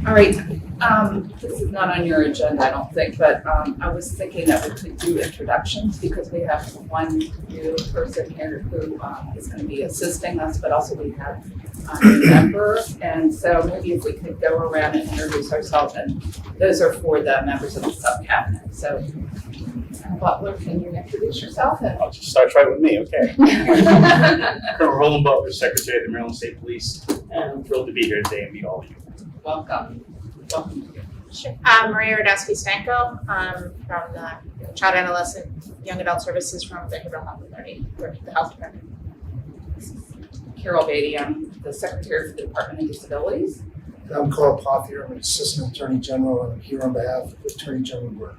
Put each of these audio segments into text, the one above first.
All right, this is not on your agenda, I don't think, but I was thinking that we could do introductions because we have one new person here who is going to be assisting us, but also we have a new member. And so maybe if we could go around and introduce ourselves, and those are for the members of the subcabinet. So Butler, can you introduce yourself? I'll just start right with me, okay. Colonel Roland Butler, Secretary of the Maryland State Police, and I'm thrilled to be here today and meet all of you. Welcome. Welcome to you. Sure. Maria Radowski-Stanko from the Child Adolescent Young Adult Services from Behavioral Health Authority, or the Health Department. Carol Beatty, I'm the Secretary for the Department of Disabilities. I'm Carl Pothier. I'm an Assistant Attorney General, and I'm here on behalf of Attorney General Burke.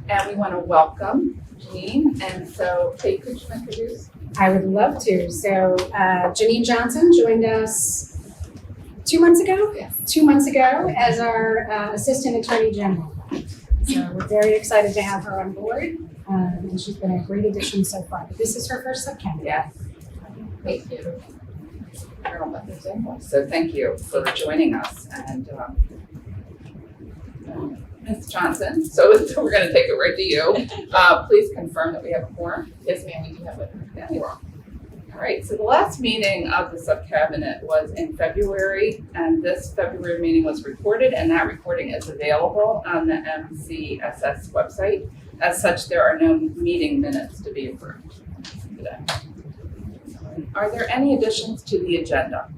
And we want to welcome Janine. And so, Kate, could you introduce? I would love to. So Janine Johnson joined us 2 months ago? Yes. 2 months ago as our Assistant Attorney General. So we're very excited to have her on board. And she's been a great addition so far. But this is her first subcabinet. Yes. Thank you. Carol Butler's invoice. So thank you for joining us. And Ms. Johnson, so we're going to take it right to you. Please confirm that we have a quorum. Yes, ma'am, we do have it. Yeah, you are. All right, so the last meeting of the subcabinet was in February, and this February meeting was recorded, and that recording is available on the MCSS website. As such, there are no meeting minutes to be approved today. Are there any additions to the agenda?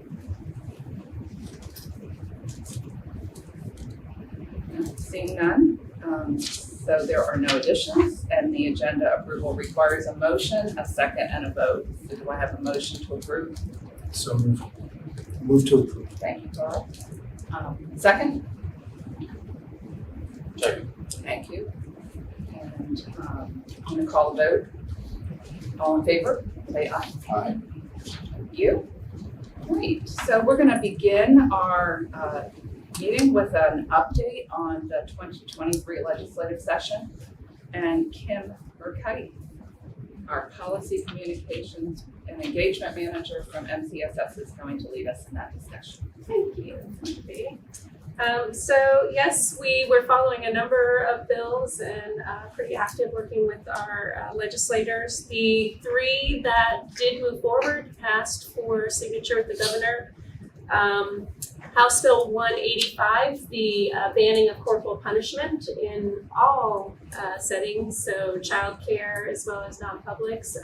Seeing none, so there are no additions, and the agenda approval requires a motion, a second, and a vote. So do I have a motion to approve? So move to approve. Thank you, Carl. Second? Second. Thank you. And I'm going to call a vote. All in favor, say aye. Aye. Thank you. Great. So we're going to begin our meeting with an update on the 2023 legislative session. And Kim Burkheit, our Policy Communications and Engagement Manager from MCSS, is going to lead us in that discussion. Thank you. So yes, we were following a number of bills and pretty active working with our legislators. The three that did move forward passed for signature with the governor. House Bill 185, the banning of corporal punishment in all settings, so childcare as well as non-publics,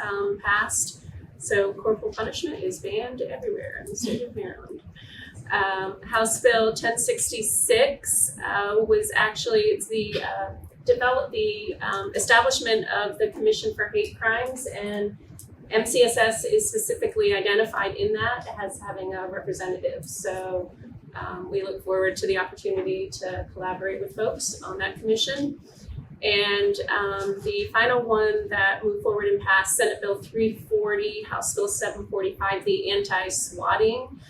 passed. So corporal punishment is banned everywhere in the state of Maryland. House Bill 1066 was actually, it's the establishment of the Commission for Hate Crimes, and MCSS is specifically identified in that as having a representative. So we look forward to the opportunity to collaborate with folks on that commission. And the final one that moved forward and passed, Senate Bill 340, House Bill 745, the anti-swatting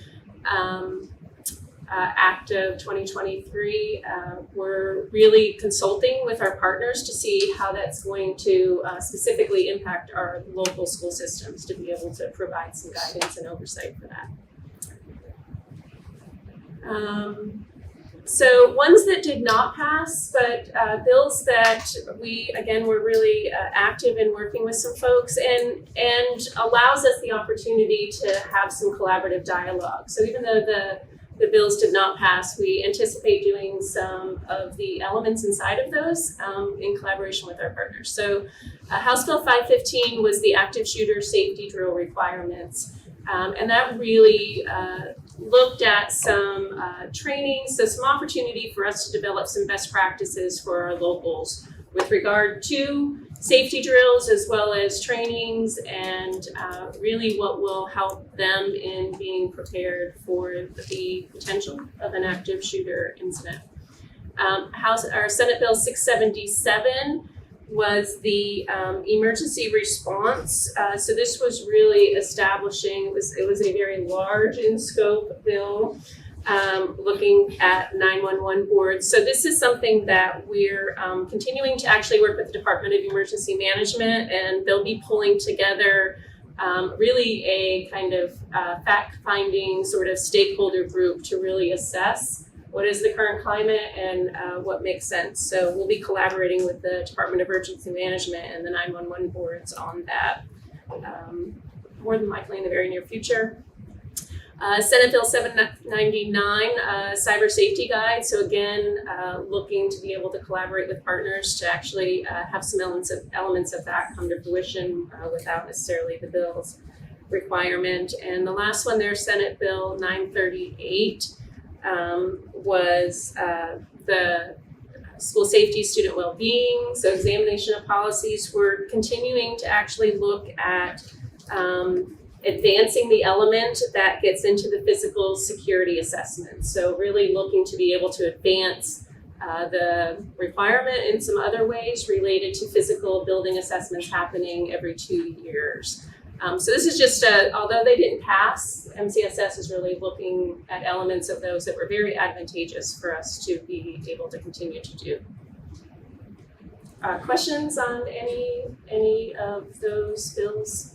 Act of 2023. We're really consulting with our partners to see how that's going to specifically impact our local school systems to be able to provide some guidance and oversight for that. So ones that did not pass, but bills that we, again, were really active in working with some folks and allows us the opportunity to have some collaborative dialogue. So even though the bills did not pass, we anticipate doing some of the elements inside of those in collaboration with our partners. So House Bill 515 was the active shooter safety drill requirements. And that really looked at some training, so some opportunity for us to develop some best practices for our locals with regard to safety drills as well as trainings and really what will help them in being prepared for the potential of an active shooter incident. Our Senate Bill 677 was the emergency response. So this was really establishing, it was a very large in scope bill looking at 911 boards. So this is something that we're continuing to actually work with the Department of Emergency Management, and they'll be pulling together really a kind of fact-finding sort of stakeholder group to really assess what is the current climate and what makes sense. So we'll be collaborating with the Department of Emergency Management and the 911 boards on that, more than likely in the very near future. Senate Bill 799, Cyber Safety Guide. So again, looking to be able to collaborate with partners to actually have some elements of that come to fruition without necessarily the bill's requirement. And the last one there, Senate Bill 938, was the school safety, student well-being. So examination of policies. We're continuing to actually look at advancing the element that gets into the physical security assessment. So really looking to be able to advance the requirement in some other ways related to physical building assessments happening every 2 years. So this is just, although they didn't pass, MCSS is really looking at elements of those that were very advantageous for us to be able to continue to do. Questions on any of those bills?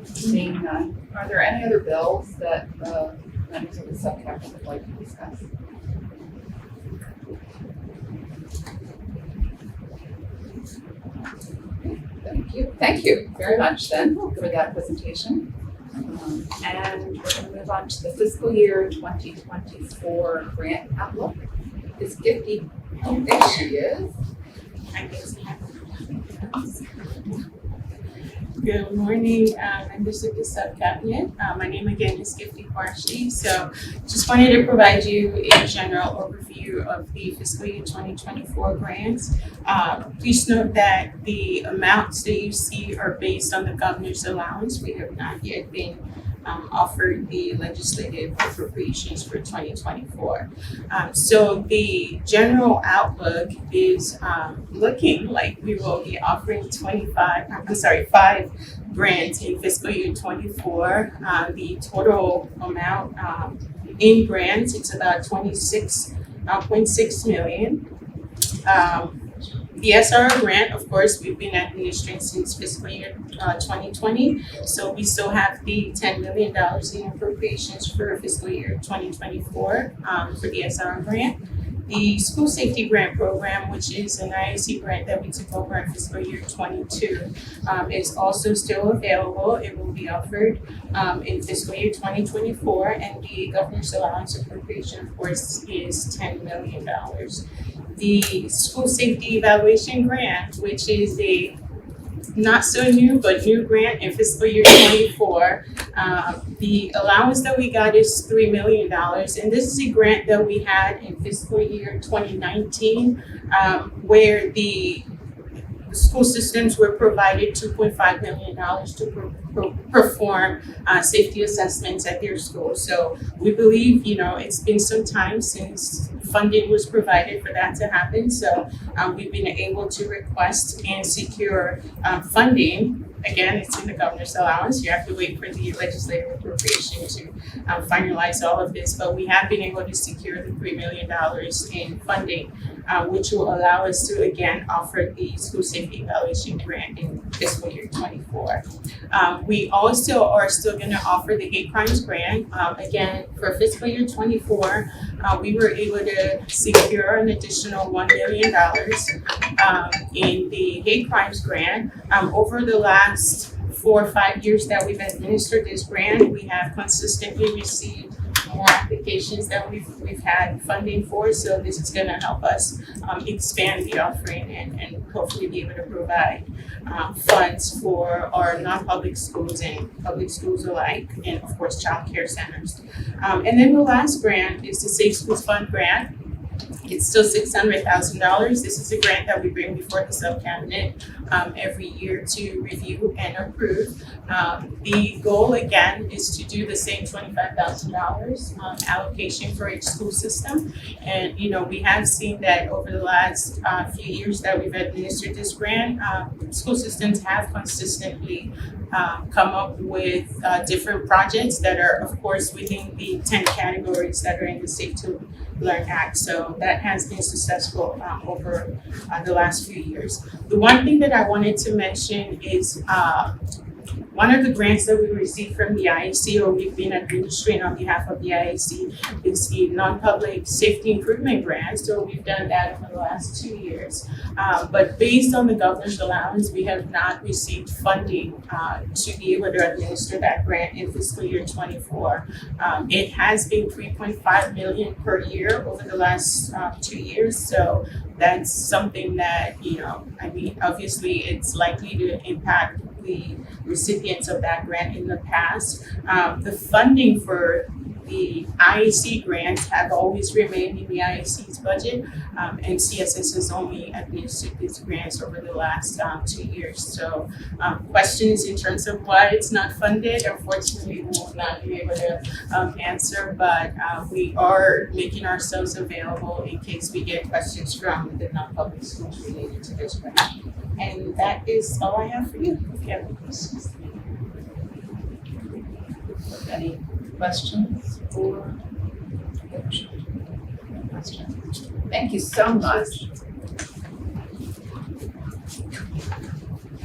Seeing none, are there any other bills that members of the subcabinet would like to discuss? Thank you very much then for that presentation. And we're going to move on to the fiscal year 2024 grant outlook. Is Gifty, oh, there she is. Good morning, members of the subcabinet. My name again is Gifty Parsley. So just wanted to provide you a general overview of the fiscal year 2024 grants. Please note that the amounts that you see are based on the governor's allowance. We have not yet been offered the legislative appropriations for 2024. So the general outlook is looking like we will be offering 5 grants in fiscal year 24. The total amount in grants, it's about 26.6 million. The SRO grant, of course, we've been administering since fiscal year 2020. So we still have the $10 million in appropriations for fiscal year 2024 for the SRO grant. The school safety grant program, which is an IAC grant that we took over in fiscal year 22, is also still available. It will be offered in fiscal year 2024, and the governor's allowance appropriation, of course, is $10 million. The school safety evaluation grant, which is a not so new but new grant in fiscal year 24. The allowance that we got is $3 million, and this is a grant that we had in fiscal year 2019, where the school systems were provided $2.5 million to perform safety assessments at their schools. So we believe, it's been some time since funding was provided for that to happen. So we've been able to request and secure funding. Again, it's in the governor's allowance. You have to wait for the legislative appropriation to finalize all of this. But we have been able to secure the $3 million in funding, which will allow us to, again, offer the school safety evaluation grant in fiscal year 24. We also are still going to offer the hate crimes grant. Again, for fiscal year 24, we were able to secure an additional $1 million in the hate crimes grant. Over the last 4 or 5 years that we've administered this grant, we have consistently received more applications that we've had funding for. So this is going to help us expand the offering and hopefully be able to provide funds for our non-public schools and public schools alike, and of course child care centers. And then the last grant is the Safe Schools Fund grant. It's still $600,000. This is a grant that we bring before the subcabinet every year to review and approve. The goal again is to do the same $25,000 allocation for each school system. And we have seen that over the last few years that we've administered this grant, school systems have consistently come up with different projects that are, of course, within the 10 categories that are in the Safe Learn Act. So that has been successful over the last few years. The one thing that I wanted to mention is one of the grants that we received from the IAC, or we've been administering on behalf of the IAC, is the non-public safety improvement grant. So we've done that over the last 2 years. But based on the governor's allowance, we have not received funding to be able to administer that grant in fiscal year 24. It has been $3.5 million per year over the last 2 years. So that's something that, obviously it's likely to impact the recipients of that grant in the past. The funding for the IAC grants have always remained in the IAC's budget. MCSS has only administered these grants over the last 2 years. So questions in terms of why it's not funded, unfortunately, we will not be able to answer, but we are making ourselves available in case we get questions from the non-public schools related to this grant. And that is all I have for you. If you have any questions. Any questions or questions? Thank you so much.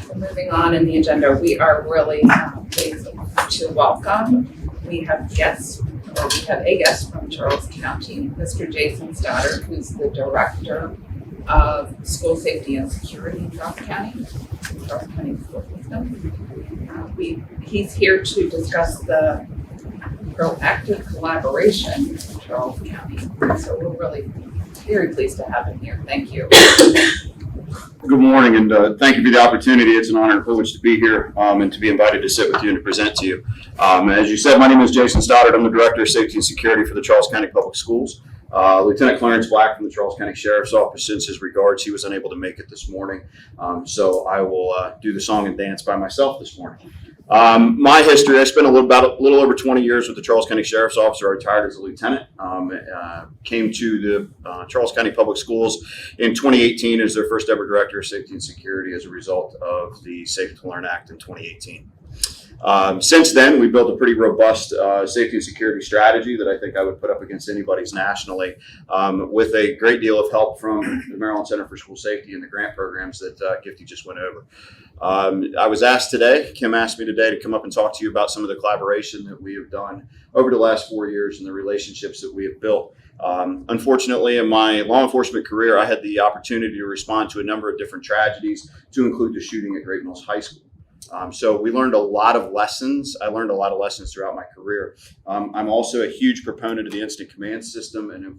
So moving on in the agenda, we are really pleased to welcome. We have a guest from Charles County, Mr. Jason Stoddard, who's the Director of School Safety and Security in Charles County School System. He's here to discuss the proactive collaboration in Charles County. So we're really very pleased to have him here. Thank you. Good morning, and thank you for the opportunity. It's an honor and privilege to be here and to be invited to sit with you and to present to you. As you said, my name is Jason Stoddard. I'm the Director of Safety and Security for the Charles County Public Schools. Lieutenant Clarence Black from the Charles County Sheriff's Office sends his regards. He was unable to make it this morning, so I will do the song and dance by myself this morning. My history, I spent a little over 20 years with the Charles County Sheriff's Office. I retired as a lieutenant. Came to the Charles County Public Schools in 2018 as their first ever Director of Safety and Security as a result of the Safe to Learn Act in 2018. Since then, we built a pretty robust safety and security strategy that I think I would put up against anybody's nationally, with a great deal of help from the Maryland Center for School Safety and the grant programs that Gifty just went over. I was asked today, Kim asked me today to come up and talk to you about some of the collaboration that we have done over the last 4 years and the relationships that we have built. Unfortunately, in my law enforcement career, I had the opportunity to respond to a number of different tragedies, to include the shooting at Great Mills High School. So we learned a lot of lessons. I learned a lot of lessons throughout my career. I'm also a huge proponent of the incident command system and have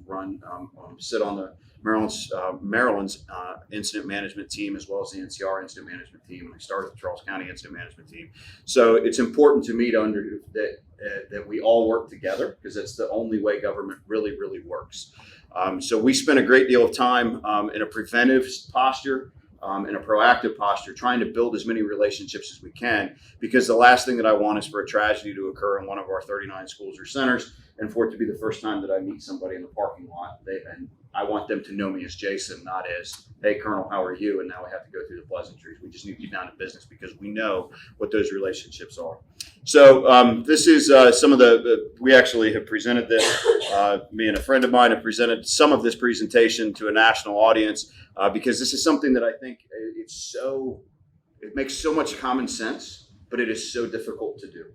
sit on the Maryland's incident management team, as well as the NCR incident management team. And I started the Charles County incident management team. So it's important to me to that we all work together, because that's the only way government really, really works. So we spent a great deal of time in a preventive posture, in a proactive posture, trying to build as many relationships as we can, because the last thing that I want is for a tragedy to occur in one of our 39 schools or centers, and for it to be the first time that I meet somebody in the parking lot. And I want them to know me as Jason, not as, hey, Colonel, how are you? And now we have to go through the pleasantries. We just need to get down to business, because we know what those relationships are. So this is some of we actually have presented this, me and a friend of mine have presented some of this presentation to a national audience, because this is something that I think it makes so much common sense, but it is so difficult to do.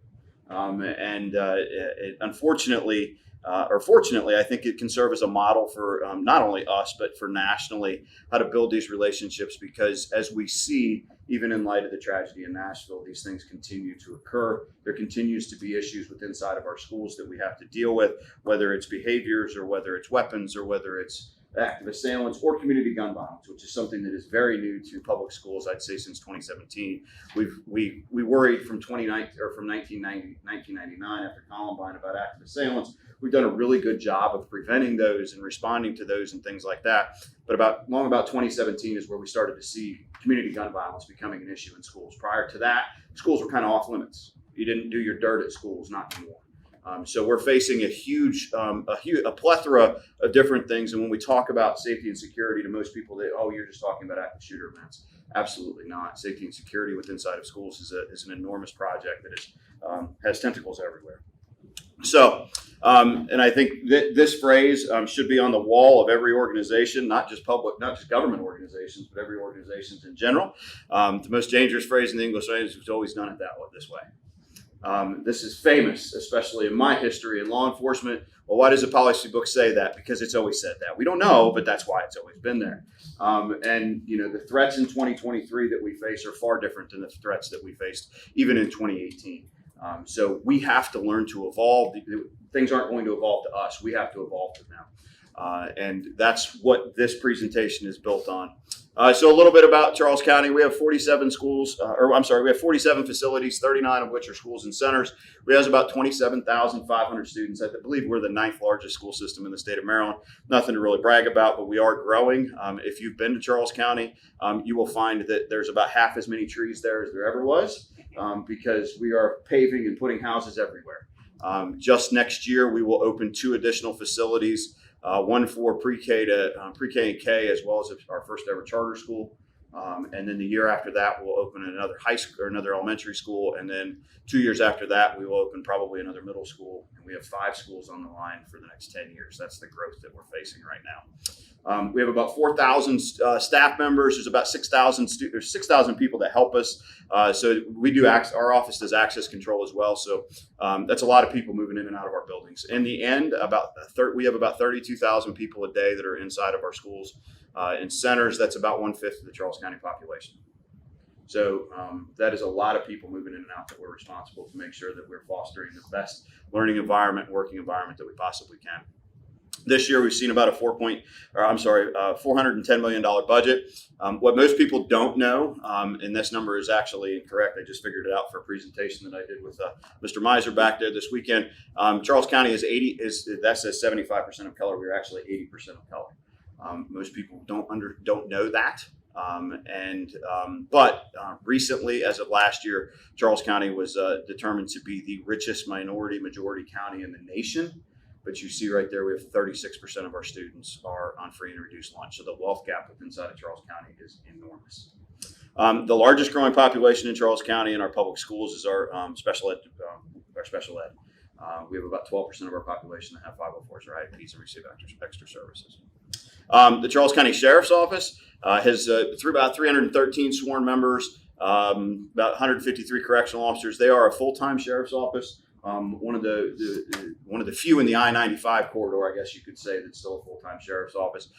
Unfortunately, or fortunately, I think it can serve as a model for not only us, but for nationally, how to build these relationships, because as we see, even in light of the tragedy in Nashville, these things continue to occur. There continues to be issues inside of our schools that we have to deal with, whether it's behaviors or whether it's weapons or whether it's active assailants or community gun violence, which is something that is very new to public schools, I'd say, since 2017. We worried from 1999 after Columbine about active assailants. We've done a really good job of preventing those and responding to those and things like that. But about 2017 is where we started to see community gun violence becoming an issue in schools. Prior to that, schools were kind of off limits. You didn't do your dirt at schools, not anymore. So we're facing a plethora of different things. And when we talk about safety and security, to most people, you're just talking about active shooter events. Absolutely not. Safety and security inside of schools is an enormous project that has tentacles everywhere. So, and I think this phrase should be on the wall of every organization, not just government organizations, but every organizations in general. The most dangerous phrase in the English language is always done it this way. This is famous, especially in my history in law enforcement. Well, why does the policy book say that? Because it's always said that. We don't know, but that's why it's always been there. And the threats in 2023 that we face are far different than the threats that we faced even in 2018. So we have to learn to evolve. Things aren't going to evolve to us. We have to evolve to them. And that's what this presentation is built on. So a little bit about Charles County. We have 47 schools, we have 47 facilities, 39 of which are schools and centers. We have about 27,500 students. I believe we're the 9th largest school system in the state of Maryland. Nothing to really brag about, but we are growing. If you've been to Charles County, you will find that there's about half as many trees there as there ever was, because we are paving and putting houses everywhere. Just next year, we will open 2 additional facilities. One for pre-K and K, as well as our first ever charter school. And then the year after that, we'll open another high school or another elementary school. And then 2 years after that, we will open probably another middle school. And we have 5 schools on the line for the next 10 years. That's the growth that we're facing right now. We have about 4,000 staff members. There's about 6,000 people that help us. So we do our office does access control as well. So that's a lot of people moving in and out of our buildings. In the end, we have about 32,000 people a day that are inside of our schools. In centers, that's about 1/5 of the Charles County population. So that is a lot of people moving in and out that we're responsible to make sure that we're fostering the best learning environment, working environment that we possibly can. This year, we've seen about a $410 million budget. What most people don't know, and this number is actually incorrect. I just figured it out for a presentation that I did with Mr. Miser back there this weekend. Charles County that says 75% of color. We're actually 80% of color. Most people don't know that. But recently, as of last year, Charles County was determined to be the richest majority county in the nation. But you see right there, we have 36% of our students are on free and reduced lunch. So the wealth gap inside of Charles County is enormous. The largest growing population in Charles County in our public schools is our special ed. We have about 12% of our population that have 504s or IEPs and receive extra services. The Charles County Sheriff's Office has through about 313 sworn members, about 153 correctional officers. They are a full-time sheriff's office. One of the few in the I-95 corridor, I guess you could say, that's still a full-time sheriff's office.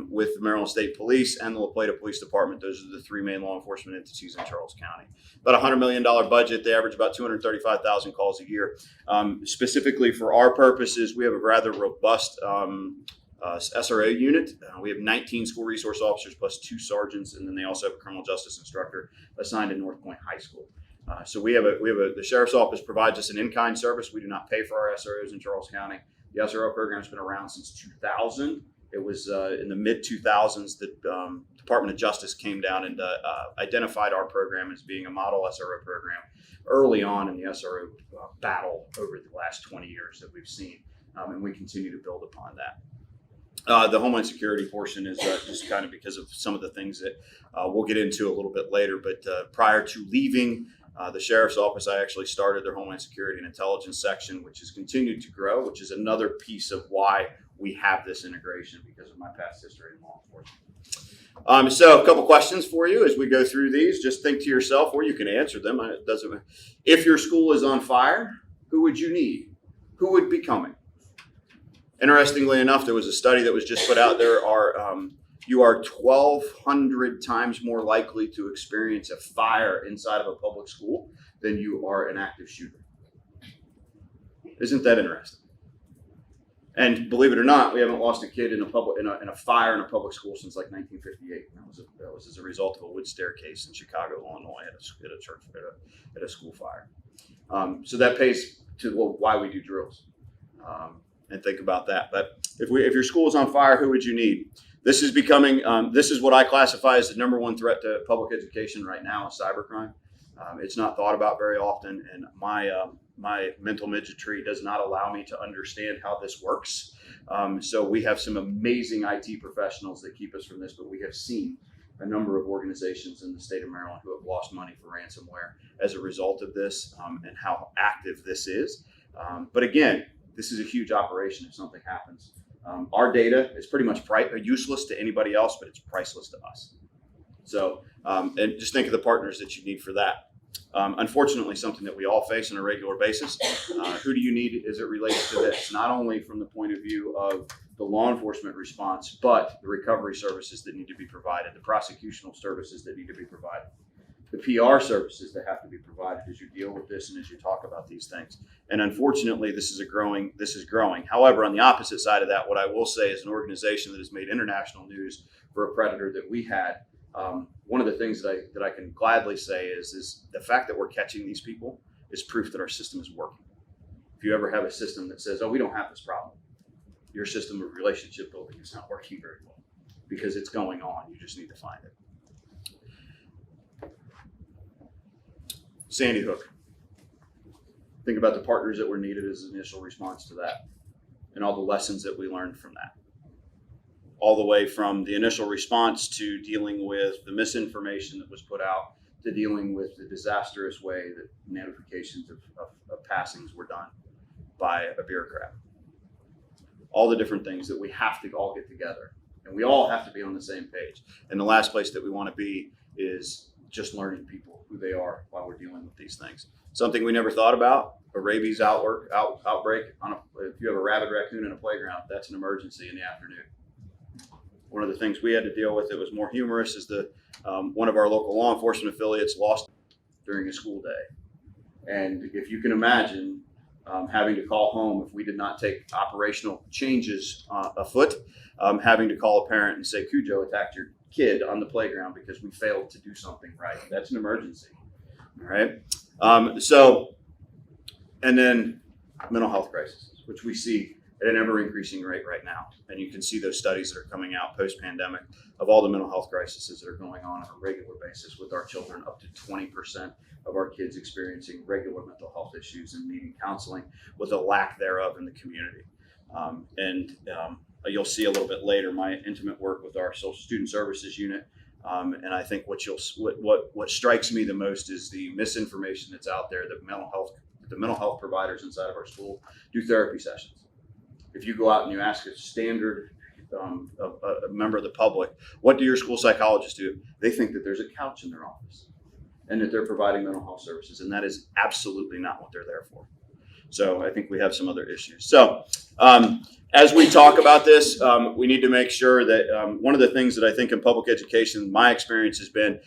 With the Maryland State Police and the La Plata Police Department, those are the 3 main law enforcement entities in Charles County. About $100 million budget. They average about 235,000 calls a year. Specifically for our purposes, we have a rather robust SRO unit. We have 19 school resource officers plus 2 sergeants, and then they also have a criminal justice instructor assigned to North Point High School. So the Sheriff's Office provides us an in-kind service. We do not pay for our SROs in Charles County. The SRO program has been around since 2000. It was in the mid-2000s that Department of Justice came down and identified our program as being a model SRO program early on in the SRO battle over the last 20 years that we've seen, and we continue to build upon that. The Homeland Security portion is just kind of because of some of the things that we'll get into a little bit later. But prior to leaving the Sheriff's Office, I actually started their Homeland Security and Intelligence section, which has continued to grow, which is another piece of why we have this integration because of my past history in law enforcement. So a couple questions for you as we go through these. Just think to yourself, or you can answer them. It doesn't. If your school is on fire, who would you need? Who would be coming? Interestingly enough, there was a study that was just put out. You are 1,200 times more likely to experience a fire inside of a public school than you are an active shooter. Isn't that interesting? And believe it or not, we haven't lost a kid in a fire in a public school since like 1958. That was as a result of a wood staircase in Chicago, Illinois, at a school fire. So that pays to why we do drills. And think about that. But if your school is on fire, who would you need? This is becoming, this is what I classify as the number one threat to public education right now is cybercrime. It's not thought about very often, and my mental midgetry does not allow me to understand how this works. So we have some amazing IT professionals that keep us from this, but we have seen a number of organizations in the state of Maryland who have lost money for ransomware as a result of this, and how active this is. But again, this is a huge operation if something happens. Our data is pretty much useless to anybody else, but it's priceless to us. So, and just think of the partners that you need for that. Unfortunately, something that we all face on a regular basis. Who do you need as it relates to this? Not only from the point of view of the law enforcement response, but the recovery services that need to be provided, the prosecutional services that need to be provided, the PR services that have to be provided as you deal with this and as you talk about these things. And unfortunately, this is growing. However, on the opposite side of that, what I will say is an organization that has made international news for a predator that we had. One of the things that I can gladly say is the fact that we're catching these people is proof that our system is working. If you ever have a system that says, oh, we don't have this problem, your system of relationship building is not working very well because it's going on. You just need to find it. Sandy Hook. Think about the partners that were needed as an initial response to that and all the lessons that we learned from that. All the way from the initial response to dealing with the misinformation that was put out to dealing with the disastrous way that notifications of passings were done by a bureaucrat. All the different things that we have to all get together and we all have to be on the same page. And the last place that we want to be is just learning people who they are while we're dealing with these things. Something we never thought about, a rabies outbreak. If you have a rabid raccoon in a playground, that's an emergency in the afternoon. One of the things we had to deal with that was more humorous is one of our local law enforcement affiliates lost during a school day. And if you can imagine having to call home if we did not take operational changes afoot, having to call a parent and say, Cujo attacked your kid on the playground because we failed to do something right. That's an emergency. All right. And then mental health crises, which we see at an ever increasing rate right now. And you can see those studies that are coming out post-pandemic of all the mental health crises that are going on a regular basis with our children, up to 20% of our kids experiencing regular mental health issues and needing counseling with a lack thereof in the community. You'll see a little bit later my intimate work with our social student services unit. And I think what strikes me the most is the misinformation that's out there that the mental health providers inside of our school do therapy sessions. If you go out and you ask a standard a member of the public, what do your school psychologists do? They think that there's a couch in their office and that they're providing mental health services, and that is absolutely not what they're there for. So I think we have some other issues. So as we talk about this, we need to make sure that one of the things that I think in public education, my experience has been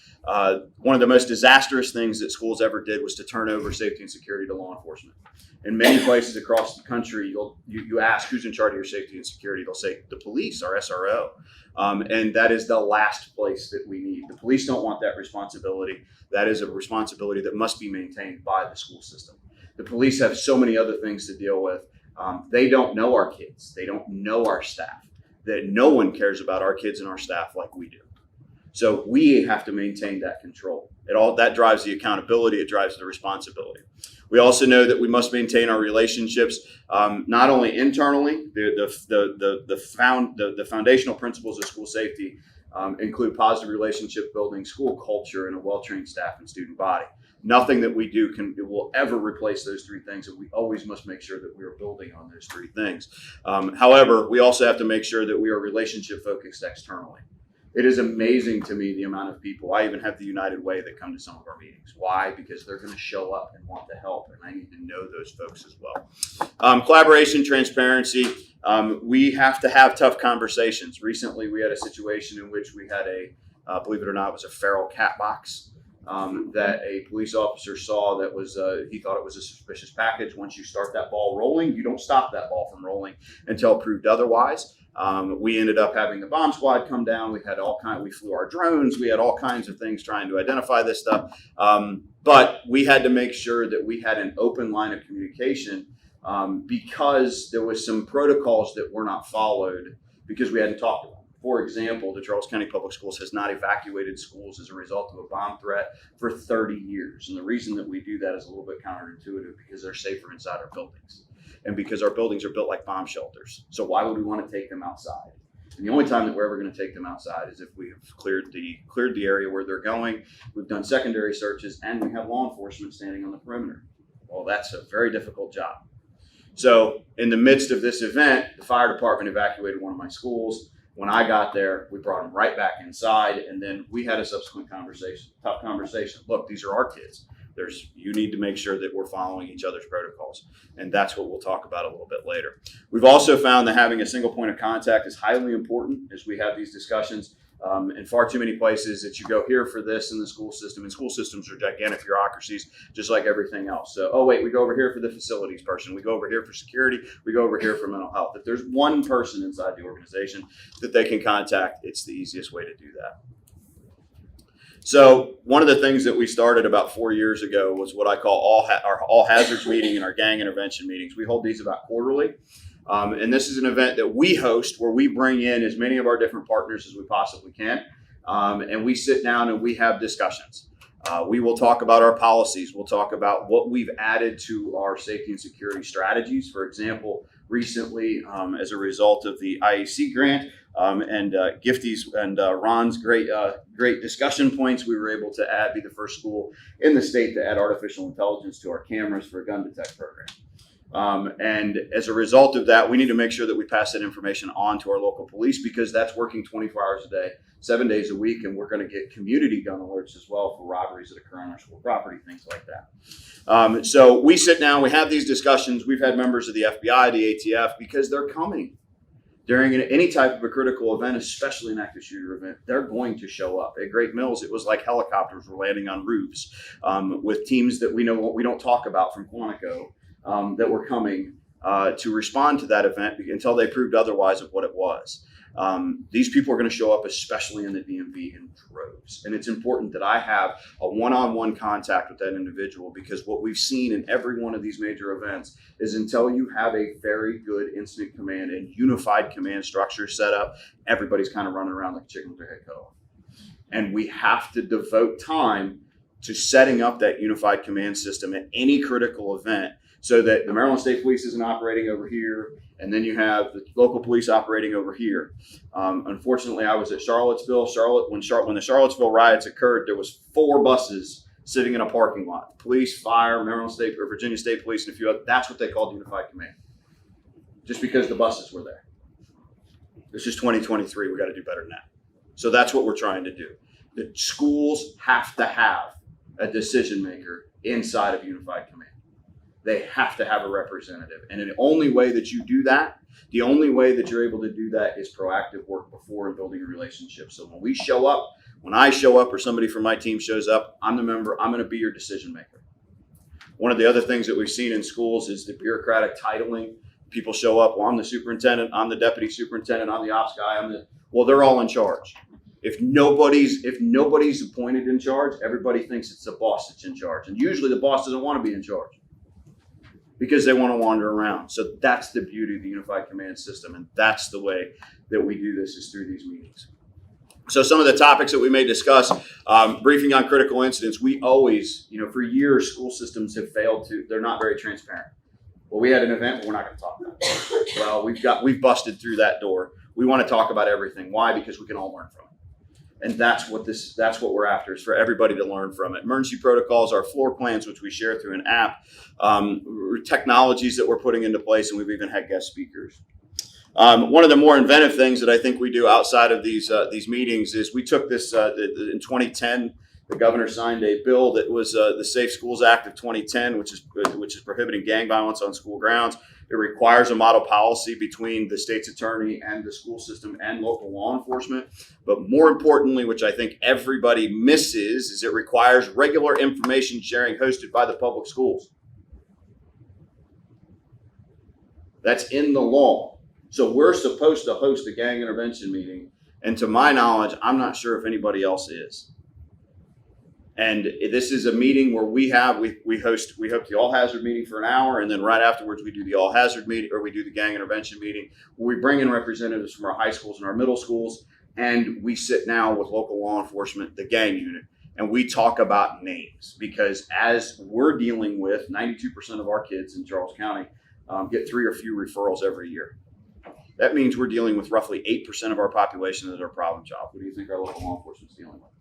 one of the most disastrous things that schools ever did was to turn over safety and security to law enforcement. In many places across the country, you ask who's in charge of your safety and security, they'll say the police, our SRO. And that is the last place that we need. The police don't want that responsibility. That is a responsibility that must be maintained by the school system. The police have so many other things to deal with. They don't know our kids. They don't know our staff. That no one cares about our kids and our staff like we do. So we have to maintain that control. That drives the accountability. It drives the responsibility. We also know that we must maintain our relationships, not only internally. The foundational principles of school safety include positive relationship building, school culture, and a well-trained staff and student body. Nothing that we do will ever replace those three things, and we always must make sure that we are building on those three things. However, we also have to make sure that we are relationship focused externally. It is amazing to me the amount of people, I even have the United Way that come to some of our meetings. Why? Because they're going to show up and want to help, and I need to know those folks as well. Collaboration, transparency. We have to have tough conversations. Recently, we had a situation in which we had believe it or not, it was a feral cat box that a police officer saw that was, he thought it was a suspicious package. Once you start that ball rolling, you don't stop that ball from rolling until proved otherwise. We ended up having the bomb squad come down. We flew our drones. We had all kinds of things trying to identify this stuff. But we had to make sure that we had an open line of communication because there was some protocols that were not followed because we hadn't talked about them. For example, the Charles County Public Schools has not evacuated schools as a result of a bomb threat for 30 years. And the reason that we do that is a little bit counterintuitive because they're safer inside our buildings. And because our buildings are built like bomb shelters. So why would we want to take them outside? And the only time that we're ever going to take them outside is if we have cleared the area where they're going, we've done secondary searches, and we have law enforcement standing on the perimeter. Well, that's a very difficult job. So in the midst of this event, the fire department evacuated one of my schools. When I got there, we brought them right back inside, and then we had a subsequent conversation, tough conversation. Look, these are our kids. You need to make sure that we're following each other's protocols. And that's what we'll talk about a little bit later. We've also found that having a single point of contact is highly important as we have these discussions. In far too many places that you go here for this in the school system, and school systems are gigantic bureaucracies, just like everything else. So, oh wait, we go over here for the facilities person, we go over here for security, we go over here for mental health. If there's one person inside the organization that they can contact, it's the easiest way to do that. So one of the things that we started about 4 years ago was what I call our all hazards meeting and our gang intervention meetings. We hold these about quarterly. And this is an event that we host where we bring in as many of our different partners as we possibly can. And we sit down and we have discussions. We will talk about our policies. We'll talk about what we've added to our safety and security strategies. For example, recently, as a result of the IEC grant and Gifty's and Ron's great discussion points, we were able to be the first school in the state to add artificial intelligence to our cameras for a gun detect program. And as a result of that, we need to make sure that we pass that information on to our local police, because that's working 24 hours a day, 7 days a week. And we're going to get community gun alerts as well for robberies that occur on our school property, things like that. So we sit down, we have these discussions. We've had members of the FBI, the ATF, because they're coming during any type of a critical event, especially an active shooter event. They're going to show up. At Great Mills, it was like helicopters were landing on roofs with teams that we don't talk about from Quantico. That were coming to respond to that event until they proved otherwise of what it was. These people are going to show up, especially in the DMV, in droves. And it's important that I have a one-on-one contact with that individual, because what we've seen in every one of these major events is until you have a very good incident command and unified command structure set up, everybody's kind of running around like a chicken with their head cut off. And we have to devote time to setting up that unified command system at any critical event, so that the Maryland State Police isn't operating over here, and then you have the local police operating over here. Unfortunately, I was at Charlottesville. When the Charlottesville riots occurred, there was 4 buses sitting in a parking lot. Police, fire, Maryland State or Virginia State Police, and a few others. That's what they called unified command, just because the buses were there. This is 2023. We got to do better than that. So that's what we're trying to do. The schools have to have a decision maker inside of unified command. They have to have a representative. And the only way that you do that, the only way that you're able to do that is proactive work before and building a relationship. So when we show up, when I show up or somebody from my team shows up, I'm the member, I'm going to be your decision maker. One of the other things that we've seen in schools is the bureaucratic titling. People show up, well, I'm the superintendent, I'm the deputy superintendent, I'm the ops guy, well, they're all in charge. If nobody's appointed in charge, everybody thinks it's the boss that's in charge. And usually the boss doesn't want to be in charge, because they want to wander around. So that's the beauty of the unified command system. And that's the way that we do this, is through these meetings. So some of the topics that we may discuss, briefing on critical incidents. We always, for years, school systems have failed they're not very transparent. Well, we had an event, but we're not going to talk about it. Well, we've busted through that door. We want to talk about everything. Why? Because we can all learn from it. And that's what we're after, is for everybody to learn from it. Emergency protocols, our floor plans, which we share through an app, technologies that we're putting into place, and we've even had guest speakers. One of the more inventive things that I think we do outside of these meetings is we took this in 2010. The governor signed a bill that was the Safe Schools Act of 2010, which is prohibiting gang violence on school grounds. It requires a model policy between the state's attorney and the school system and local law enforcement. But more importantly, which I think everybody misses, is it requires regular information sharing hosted by the public schools. That's in the law. So we're supposed to host a gang intervention meeting. And to my knowledge, I'm not sure if anybody else is. And this is a meeting where we host the all hazard meeting for an hour, and then right afterwards we do the all hazard meeting, or we do the gang intervention meeting, where we bring in representatives from our high schools and our middle schools, and we sit now with local law enforcement, the gang unit, and we talk about names, because as we're dealing with 92% of our kids in Charles County get 3 or few referrals every year. That means we're dealing with roughly 8% of our population as our problem child. What do you think our local law enforcement's dealing with?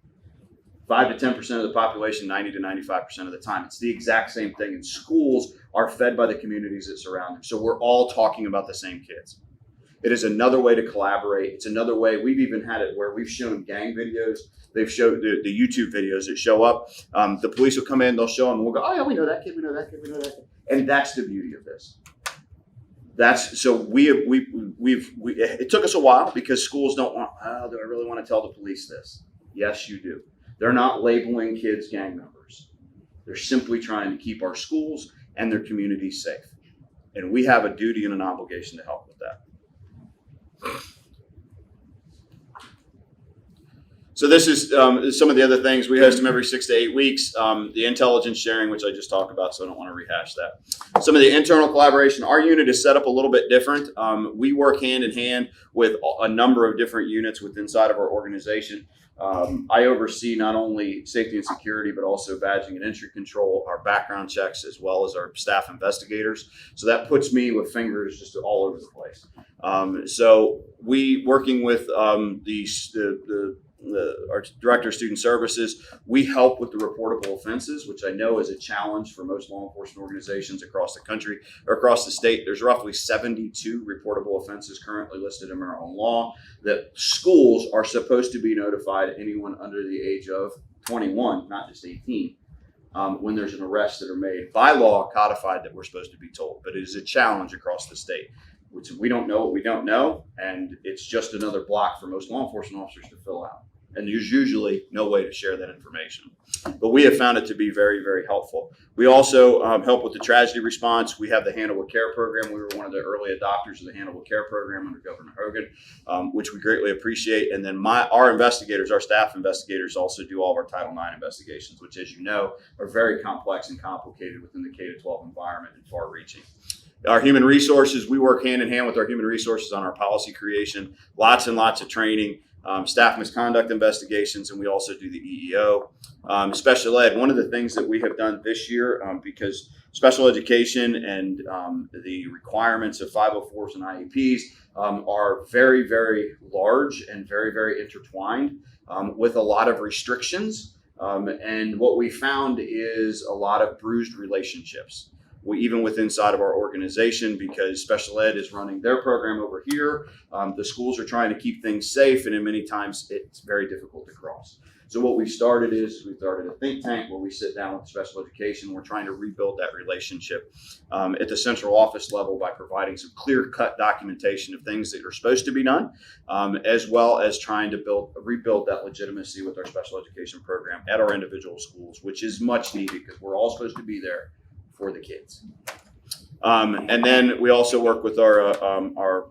5 to 10% of the population, 90 to 95% of the time. It's the exact same thing. And schools are fed by the communities that surround them. So we're all talking about the same kids. It is another way to collaborate. It's another way. We've even had it where we've shown gang videos. They've showed the YouTube videos that show up. The police will come in, they'll show them, and we'll go, oh yeah, we know that kid, we know that kid, we know that kid. And that's the beauty of this. It took us a while because schools don't want, oh, do I really want to tell the police this? Yes, you do. They're not labeling kids gang members. They're simply trying to keep our schools and their communities safe. And we have a duty and an obligation to help with that. So this is some of the other things. We host them every 6 to 8 weeks. The intelligence sharing, which I just talked about, so I don't want to rehash that. Some of the internal collaboration. Our unit is set up a little bit different. We work hand in hand with a number of different units within inside of our organization. I oversee not only safety and security, but also badging and entry control, our background checks, as well as our staff investigators. So that puts me with fingers just all over the place. So we, working with our Director of Student Services, we help with the reportable offenses, which I know is a challenge for most law enforcement organizations across the country or across the state. There's roughly 72 reportable offenses currently listed in our own law that schools are supposed to be notified anyone under the age of 21, not just 18, when there's an arrest that are made. By law, codified that we're supposed to be told, but it is a challenge across the state. Which we don't know what we don't know, and it's just another block for most law enforcement officers to fill out. And there's usually no way to share that information. But we have found it to be very, very helpful. We also help with the tragedy response. We have the Handle with Care program. We were one of the early adopters of the Handle with Care program under Governor Hogan, which we greatly appreciate. And then our investigators, our staff investigators, also do all of our Title IX investigations, which, as you know, are very complex and complicated within the K-12 environment and far-reaching. Our human resources, we work hand in hand with our human resources on our policy creation, lots and lots of training, staff misconduct investigations, and we also do the EEO. Special ed, one of the things that we have done this year, because special education and the requirements of 504s and IEPs are very, very large and very, very intertwined with a lot of restrictions. And what we found is a lot of bruised relationships. Even within inside of our organization, because special ed is running their program over here. The schools are trying to keep things safe, and in many times it's very difficult to cross. So what we started a think tank where we sit down with special education. We're trying to rebuild that relationship at the central office level by providing some clear-cut documentation of things that are supposed to be done, as well as trying to rebuild that legitimacy with our special education program at our individual schools, which is much needed because we're all supposed to be there for the kids. And then we also work with our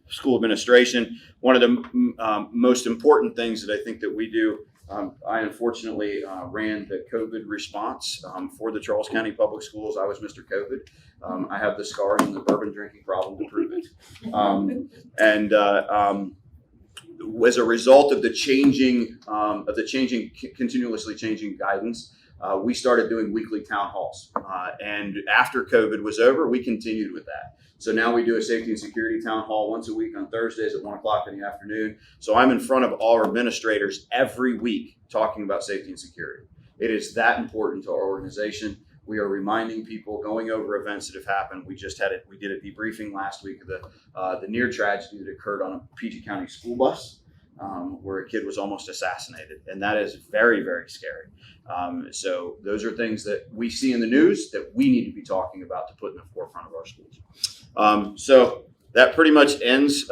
school administration. One of the most important things that I think that we do, I unfortunately ran the COVID response for the Charles County Public Schools. I was Mr. COVID. I have the scars and the bourbon drinking problem to prove it. As a result of the continuously changing guidance, we started doing weekly town halls. And after COVID was over, we continued with that. So now we do a safety and security town hall once a week on Thursdays at 1 o'clock in the afternoon. So I'm in front of all our administrators every week talking about safety and security. It is that important to our organization. We are reminding people, going over events that have happened. We did a debriefing last week of the near tragedy that occurred on a PG County school bus. Where a kid was almost assassinated. And that is very, very scary. So those are things that we see in the news that we need to be talking about to put in the forefront of our schools. So that pretty much ends.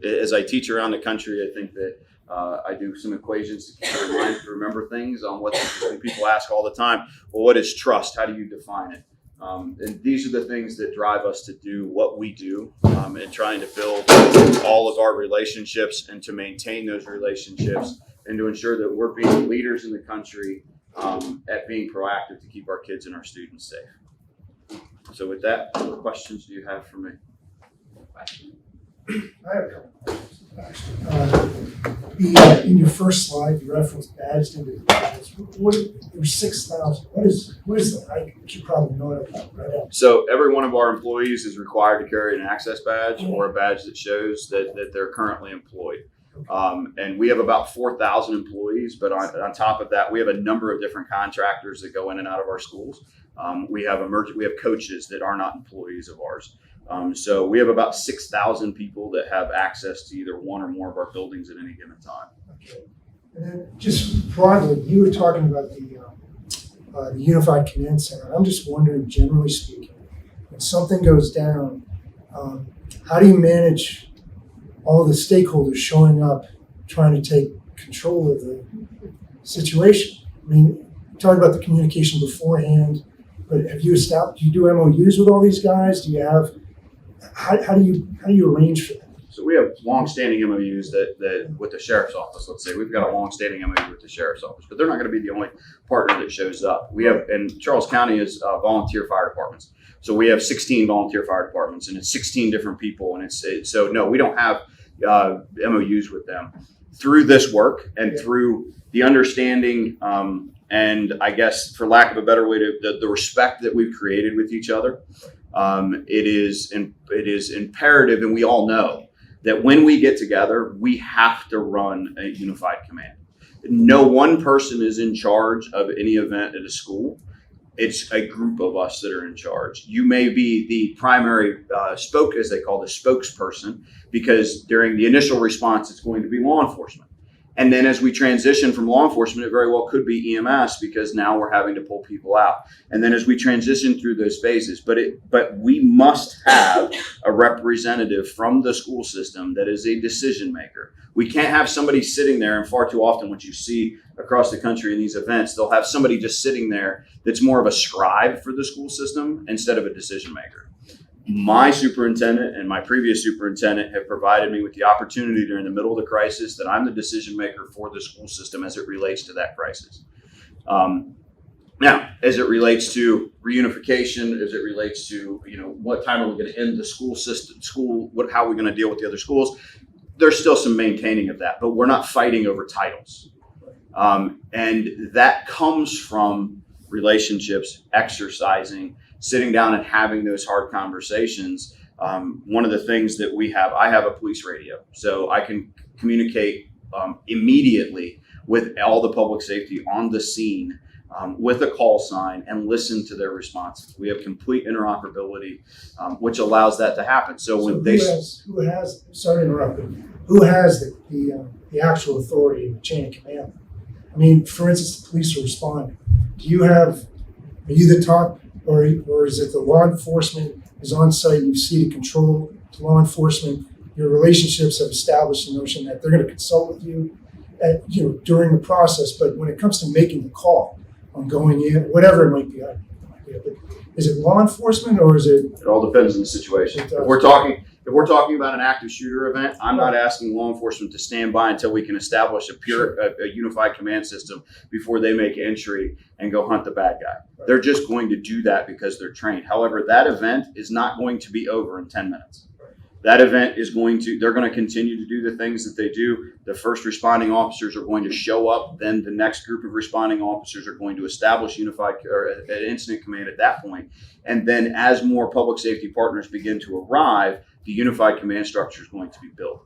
As I teach around the country, I think that I do some equations to keep in mind to remember things on what people ask all the time. Well, what is trust? How do you define it? And these are the things that drive us to do what we do and trying to build all of our relationships and to maintain those relationships and to ensure that we're being leaders in the country at being proactive to keep our kids and our students safe. So with that, what questions do you have for me? I have a couple questions. In your first slide, you referenced badged individuals. There's 6,000. What is that? I should probably know it right now. So every one of our employees is required to carry an access badge or a badge that shows that they're currently employed. And we have about 4,000 employees, but on top of that, we have a number of different contractors that go in and out of our schools. We have coaches that are not employees of ours. So we have about 6,000 people that have access to either one or more of our buildings at any given time. Okay. And then just broadly, you were talking about the Unified Command Center. I'm just wondering, generally speaking, when something goes down, how do you manage all the stakeholders showing up, trying to take control of the situation? I mean, talk about the communication beforehand, but have you established, do you do MOUs with all these guys? Do you have, how do you arrange for that? So we have long-standing MOUs that with the sheriff's office. Let's say we've got a long-standing MOU with the sheriff's office, but they're not going to be the only partner that shows up. We have, and Charles County is volunteer fire departments. So we have 16 volunteer fire departments, and it's 16 different people. And so no, we don't have MOUs with them. Through this work and through the understanding, and I guess for lack of a better way, the respect that we've created with each other, it is imperative, and we all know that when we get together, we have to run a unified command. No one person is in charge of any event at a school. It's a group of us that are in charge. You may be the primary as they call the spokesperson, because during the initial response, it's going to be law enforcement. And then as we transition from law enforcement, it very well could be EMS, because now we're having to pull people out. And then as we transition through those phases, but we must have a representative from the school system that is a decision maker. We can't have somebody sitting there, and far too often what you see across the country in these events, they'll have somebody just sitting there that's more of a scribe for the school system instead of a decision maker. My superintendent and my previous superintendent have provided me with the opportunity during the middle of the crisis that I'm the decision maker for the school system as it relates to that crisis. Now, as it relates to reunification, as it relates to, what time are we going to end the school system, how are we going to deal with the other schools? There's still some maintaining of that, but we're not fighting over titles. And that comes from relationships, exercising, sitting down and having those hard conversations. One of the things that I have a police radio, so I can communicate immediately with all the public safety on the scene with a call sign and listen to their responses. We have complete interoperability, which allows that to happen. So when who has sorry to interrupt, but who has the actual authority in the chain of command? I mean, for instance, the police are responding. Are you the top? Or is it the law enforcement is on site, you see the control to law enforcement, your relationships have established the notion that they're going to consult with you during the process, but when it comes to making the call on going in, whatever it might be, but is it law enforcement or is it? It all depends on the situation. If we're talking about an active shooter event, I'm not asking law enforcement to stand by until we can establish a unified command system before they make entry and go hunt the bad guy. Right. They're just going to do that because they're trained. However, that event is not going to be over in 10 minutes. That event they're going to continue to do the things that they do. The first responding officers are going to show up. Then the next group of responding officers are going to establish unified or an incident command at that point. And then as more public safety partners begin to arrive, the unified command structure is going to be built.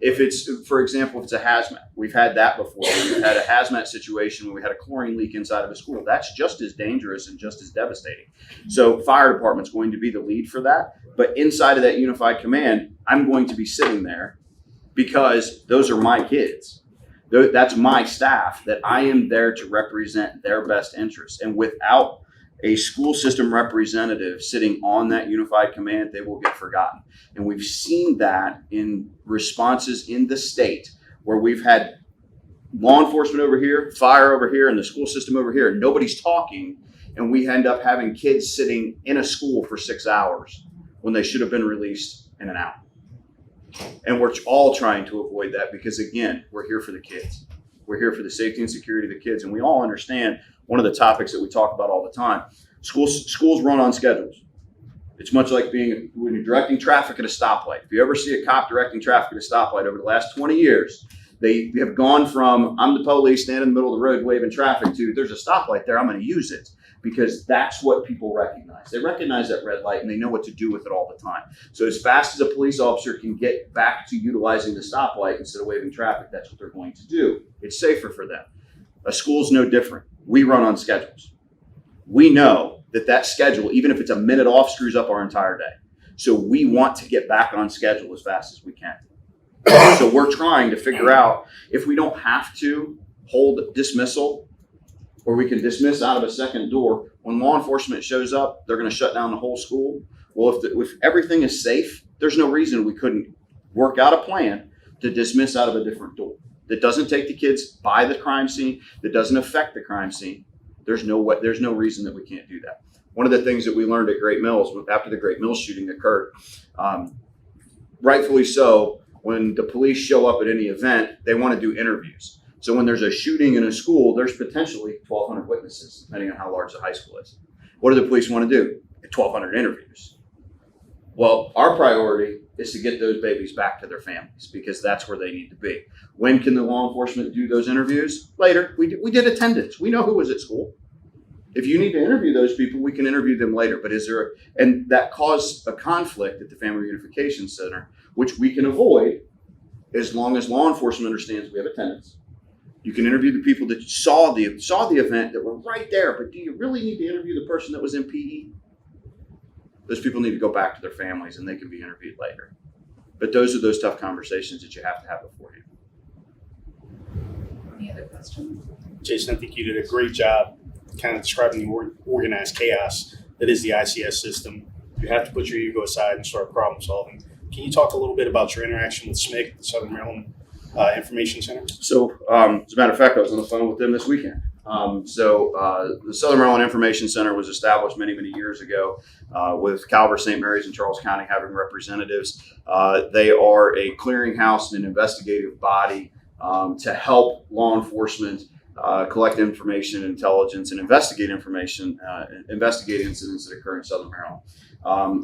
If it's, for example, if it's a hazmat, we've had that before. We've had a hazmat situation where we had a chlorine leak inside of a school. That's just as dangerous and just as devastating. So fire department's going to be the lead for that. But inside of that unified command, I'm going to be sitting there because those are my kids. That's my staff that I am there to represent their best interests. And without a school system representative sitting on that unified command, they will get forgotten. And we've seen that in responses in the state where we've had law enforcement over here, fire over here, and the school system over here. Nobody's talking, and we end up having kids sitting in a school for 6 hours when they should have been released in an hour. And we're all trying to avoid that because, again, we're here for the kids. We're here for the safety and security of the kids. And we all understand one of the topics that we talk about all the time. Schools run on schedules. It's much like when you're directing traffic at a stoplight. If you ever see a cop directing traffic at a stoplight over the last 20 years, They have gone from, I'm the police standing in the middle of the road waving traffic, to there's a stoplight there, I'm going to use it, because that's what people recognize. They recognize that red light and they know what to do with it all the time. So as fast as a police officer can get back to utilizing the stoplight instead of waving traffic, that's what they're going to do. It's safer for them. A school's no different. We run on schedules. We know that schedule, even if it's a minute off, screws up our entire day. So we want to get back on schedule as fast as we can. So we're trying to figure out if we don't have to hold dismissal, or we can dismiss out of a second door. When law enforcement shows up, they're going to shut down the whole school. Well, if everything is safe, there's no reason we couldn't work out a plan to dismiss out of a different door that doesn't take the kids by the crime scene, that doesn't affect the crime scene. There's no reason that we can't do that. One of the things that we learned at Great Mills after the Great Mills shooting occurred, rightfully so, when the police show up at any event, they want to do interviews. So when there's a shooting in a school, there's potentially 1,200 witnesses, depending on how large the high school is. What do the police want to do? 1,200 interviews. Well, our priority is to get those babies back to their families, because that's where they need to be. When can the law enforcement do those interviews? Later. We did attendance. We know who was at school. If you need to interview those people, we can interview them later. But and that caused a conflict at the Family Reunification Center, which we can avoid as long as law enforcement understands we have attendance. You can interview the people that saw the event, that were right there, but do you really need to interview the person that was in PE? Those people need to go back to their families and they can be interviewed later. But those are those tough conversations that you have to have beforehand. Any other questions? Jason, I think you did a great job kind of describing the organized chaos that is the ICS system. You have to put your ego aside and start problem solving. Can you talk a little bit about your interaction with SMIC, the Southern Maryland Information Center? So, as a matter of fact, I was on the phone with them this weekend. The Southern Maryland Information Center was established many, many years ago with Calvert, St. Mary's, and Charles County having representatives. They are a clearinghouse and an investigative body to help law enforcement collect information, intelligence, and investigate information, investigate incidents that occur in Southern Maryland.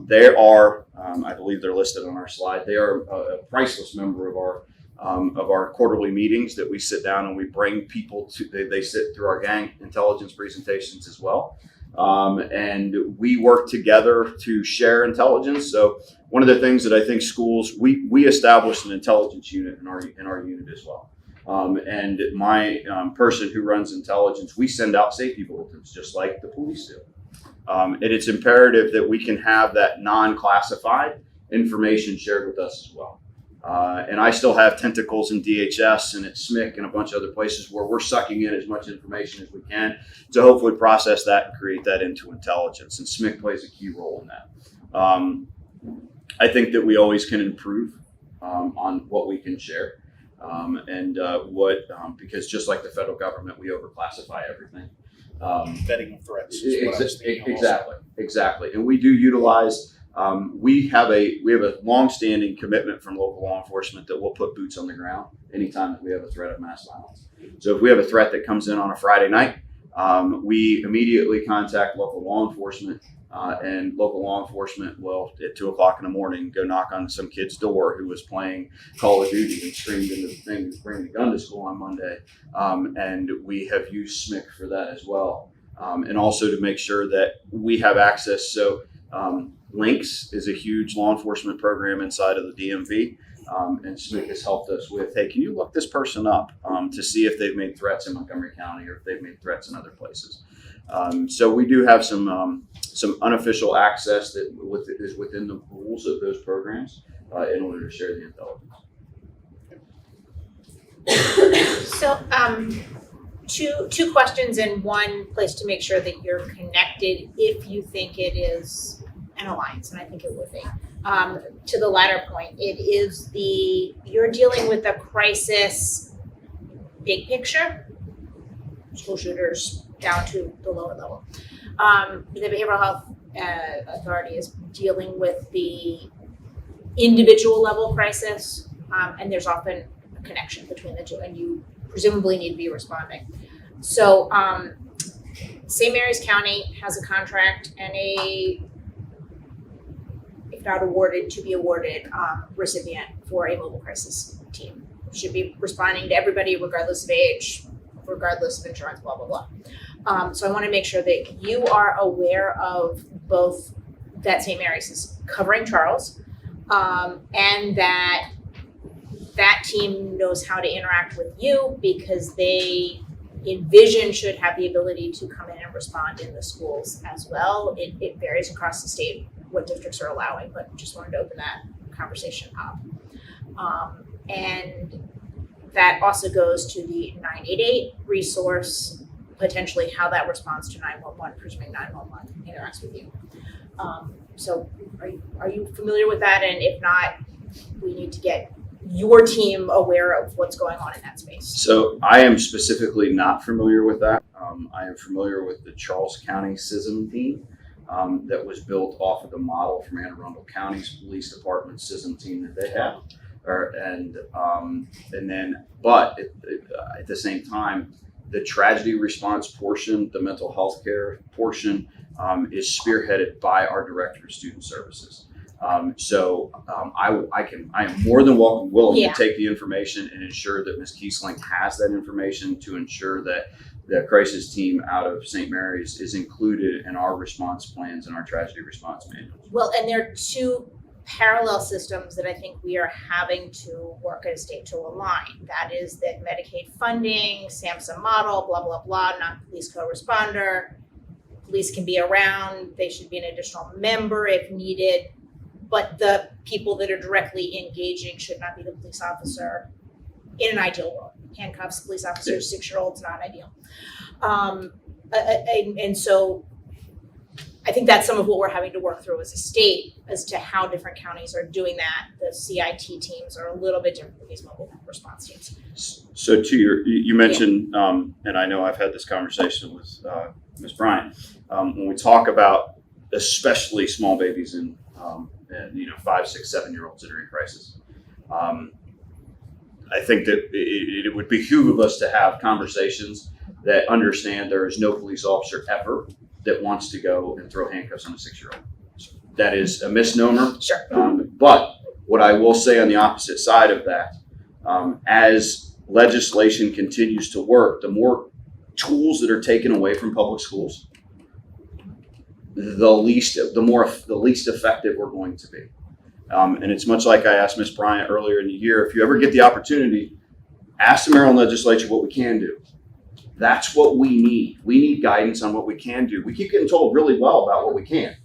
They are, I believe they're listed on our slide, they are a priceless member of our quarterly meetings that we sit down and we bring people to. They sit through our gang intelligence presentations as well. And we work together to share intelligence. So one of the things that I think schools, we established an intelligence unit in our unit as well. And my person who runs intelligence, we send out safety bulletins just like the police do. And it's imperative that we can have that non-classified information shared with us as well. And I still have tentacles in DHS and at SMIC and a bunch of other places where we're sucking in as much information as we can to hopefully process that and create that into intelligence. And SMIC plays a key role in that. I think that we always can improve on what we can share. Because just like the federal government, we overclassify everything. Vetting of threats. Exactly. And we do utilize, we have a long-standing commitment from local law enforcement that we'll put boots on the ground anytime that we have a threat of mass violence. So if we have a threat that comes in on a Friday night, we immediately contact local law enforcement, and local law enforcement will, at 2:00 in the morning, go knock on some kid's door who was playing Call of Duty and screamed into the thing, was bringing a gun to school on Monday. And we have used SMIC for that as well. And also to make sure that we have access. So Links is a huge law enforcement program inside of the DMV. And SMIC has helped us with, hey, can you look this person up to see if they've made threats in Montgomery County or if they've made threats in other places. So we do have some unofficial access that is within the rules of those programs in order to share the intelligence. So, two questions and one place to make sure that you're connected if you think it is an alliance, and I think it would be. To the latter point, you're dealing with a crisis, big picture, school shooters down to the lower level. The Behavioral Health Authority is dealing with the individual level crisis, and there's often a connection between the two, and you presumably need to be responding. So St. Mary's County has a contract and if not awarded, to be awarded recipient for a mobile crisis team. should be responding to everybody regardless of age, regardless of insurance, blah, blah, blah. So I want to make sure that you are aware of both that St. Mary's is covering Charles, and that team knows how to interact with you because they envision should have the ability to come in and respond in the schools as well. It varies across the state what districts are allowing, but just wanted to open that conversation up. And that also goes to the 988 resource, potentially how that responds to 911, presuming 911 interacts with you. So are you familiar with that? And if not, we need to get your team aware of what's going on in that space. So I am specifically not familiar with that. I am familiar with the Charles County CISM team that was built off of the model from Anne Arundel County's police department CISM team that they have. But at the same time, the tragedy response portion, the mental health care portion, is spearheaded by our Director of Student Services. I am more than willing to take the information and ensure that Ms. Kiesling has that information to ensure that the crisis team out of St. Mary's is included in our response plans and our tragedy response manuals. Well, and there are two parallel systems that I think we are having to work at a state to align. That is that Medicaid funding, SAMHSA model, blah, blah, blah, not police co-responder. Police can be around, they should be an additional member if needed, but the people that are directly engaging should not be the police officer in an ideal world. Handcuffs, police officers, 6-year-olds, not ideal. And so I think that's some of what we're having to work through as a state as to how different counties are doing that. The CIT teams are a little bit different than these mobile response teams. So you mentioned, and I know I've had this conversation with Ms. Bryant, when we talk about especially small babies and 5, 6, 7-year-olds that are in crisis. I think that it would behoove us to have conversations that understand there is no police officer ever that wants to go and throw handcuffs on a 6-year-old. That is a misnomer. Sure. But what I will say on the opposite side of that, as legislation continues to work, the more tools that are taken away from public schools, the least effective we're going to be. And it's much like I asked Ms. Bryant earlier in the year, if you ever get the opportunity, ask the Maryland legislature what we can do. That's what we need. We need guidance on what we can do. We keep getting told really well about what we can.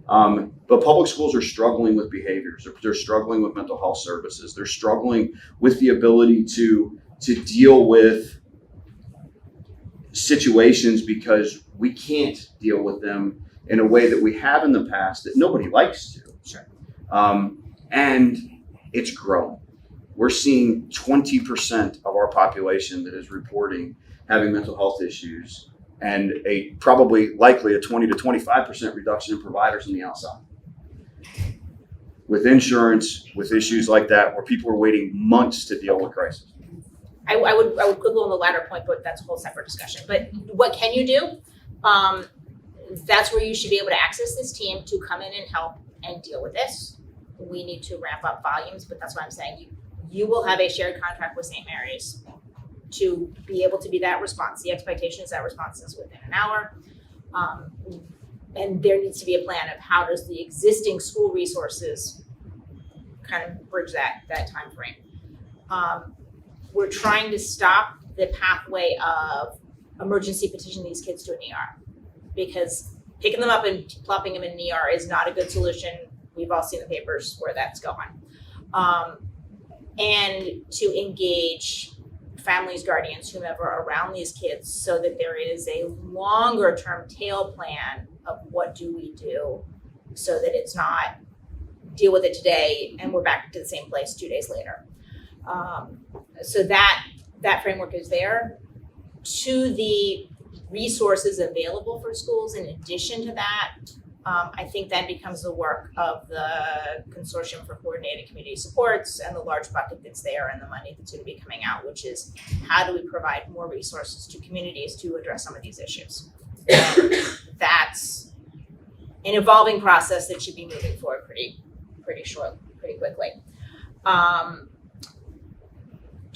But public schools are struggling with behaviors. They're struggling with mental health services. They're struggling with the ability to deal with situations because we can't deal with them in a way that we have in the past that nobody likes to. Sure. And it's growing. We're seeing 20% of our population that is reporting having mental health issues and likely a 20 to 25% reduction in providers on the outside. With insurance, with issues like that, where people are waiting months to deal with crisis. I would quibble on the latter point, but that's a whole separate discussion. But what can you do? That's where you should be able to access this team to come in and help and deal with this. We need to ramp up volumes, but that's what I'm saying. You will have a shared contract with St. Mary's to be able to be that response. The expectation is that response is within an hour. And there needs to be a plan of how does the existing school resources kind of bridge that time frame. We're trying to stop the pathway of emergency petitioning these kids to an ER, because picking them up and plopping them in an ER is not a good solution. We've all seen the papers where that's gone. And to engage families, guardians, whomever around these kids so that there is a longer term tail plan of what do we do so that it's not deal with it today and we're back to the same place 2 days later. So that framework is there. To the resources available for schools in addition to that, I think that becomes the work of the Consortium for Coordinated Community Supports and the large bucket that's there and the money that's going to be coming out, which is how do we provide more resources to communities to address some of these issues. That's an evolving process that should be moving forward pretty quickly.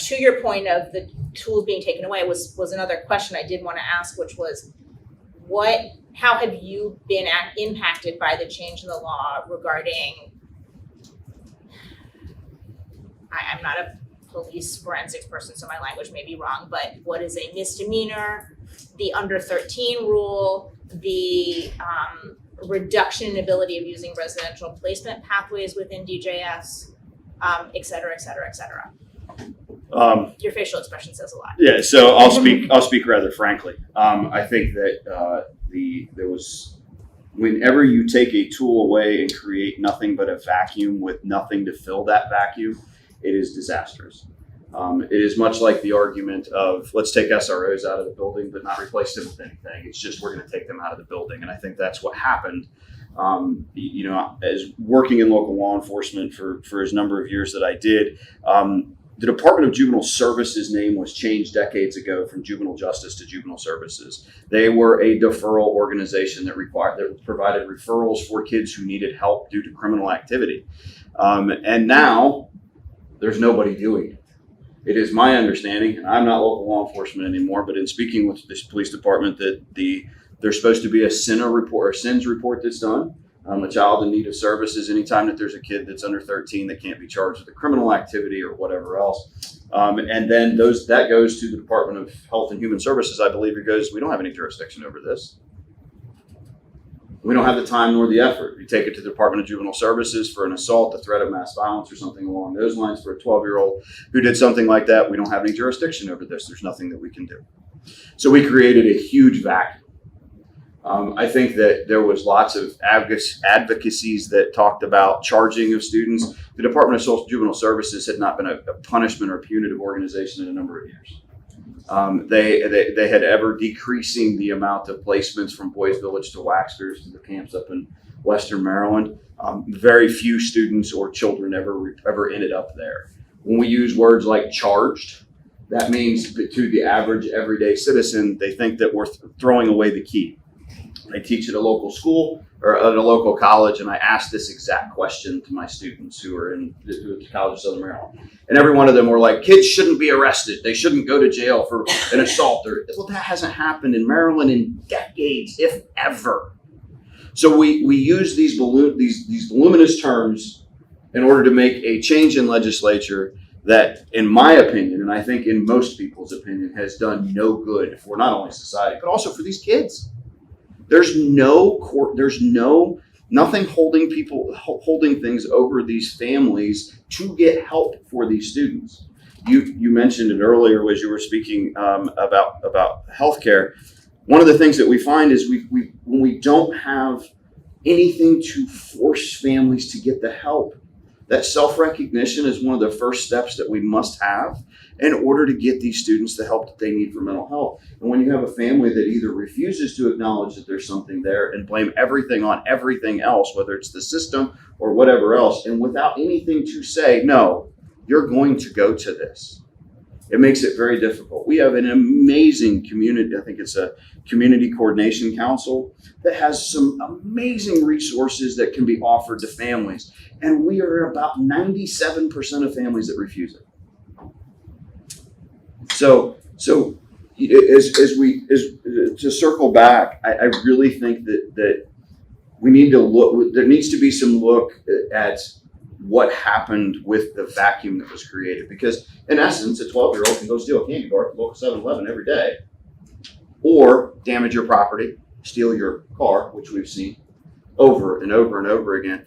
to your point of the tools being taken away was another question I did want to ask, which was how have you been impacted by the change in the law regarding, I'm not a police forensics person, so my language may be wrong, but what is a misdemeanor, the under 13 rule, the reduction in ability of using residential placement pathways within DJS, et cetera, et cetera, et cetera. Your facial expression says a lot. Yeah, so I'll speak rather frankly. I think that there was, whenever you take a tool away and create nothing but a vacuum with nothing to fill that vacuum, it is disastrous. It is much like the argument of let's take SROs out of the building but not replace them with anything. It's just we're going to take them out of the building, and I think that's what happened. As working in local law enforcement for as number of years that I did, the Department of Juvenile Services name was changed decades ago from Juvenile Justice to Juvenile Services. They were a deferral organization that provided referrals for kids who needed help due to criminal activity. And now there's nobody doing it. It is my understanding, and I'm not local law enforcement anymore, but in speaking with this police department, that there's supposed to be a SINA report or SINS report that's done. A child in need of services, anytime that there's a kid that's under 13 that can't be charged with a criminal activity or whatever else. And then that goes to the Department of Health and Human Services, I believe. It goes, we don't have any jurisdiction over this. We don't have the time nor the effort. You take it to the Department of Juvenile Services for an assault, a threat of mass violence, or something along those lines for a 12-year-old who did something like that. We don't have any jurisdiction over this. There's nothing that we can do. So we created a huge vacuum. I think that there was lots of advocacies that talked about charging of students. The Department of Juvenile Services had not been a punishment or punitive organization in a number of years. They had ever decreasing the amount of placements from Boys Village to Waxers to the camps up in Western Maryland. Very few students or children ever ended up there. When we use words like charged, that means to the average everyday citizen, they think that we're throwing away the key. I teach at a local school or at a local college, and I asked this exact question to my students who are at the College of Southern Maryland. And every one of them were like, kids shouldn't be arrested. They shouldn't go to jail for an assault. Well, that hasn't happened in Maryland in decades, if ever. So we use these voluminous terms in order to make a change in legislature that, in my opinion, and I think in most people's opinion, has done no good for not only society, but also for these kids. There's no court, nothing holding things over these families to get help for these students. You mentioned it earlier as you were speaking about healthcare. One of the things that we find is when we don't have anything to force families to get the help, that self-recognition is one of the first steps that we must have in order to get these students the help that they need for mental health. And when you have a family that either refuses to acknowledge that there's something there and blame everything on everything else, whether it's the system or whatever else, and without anything to say, no, you're going to go to this, it makes it very difficult. We have an amazing community, I think it's a community coordination council that has some amazing resources that can be offered to families. And we are about 97% of families that refuse it. So to circle back, I really think that we need to look, there needs to be some look at what happened with the vacuum that was created. Because in essence, a 12-year-old can go steal a candy bar at the local 7-Eleven every day, or damage your property, steal your car, which we've seen over and over and over again.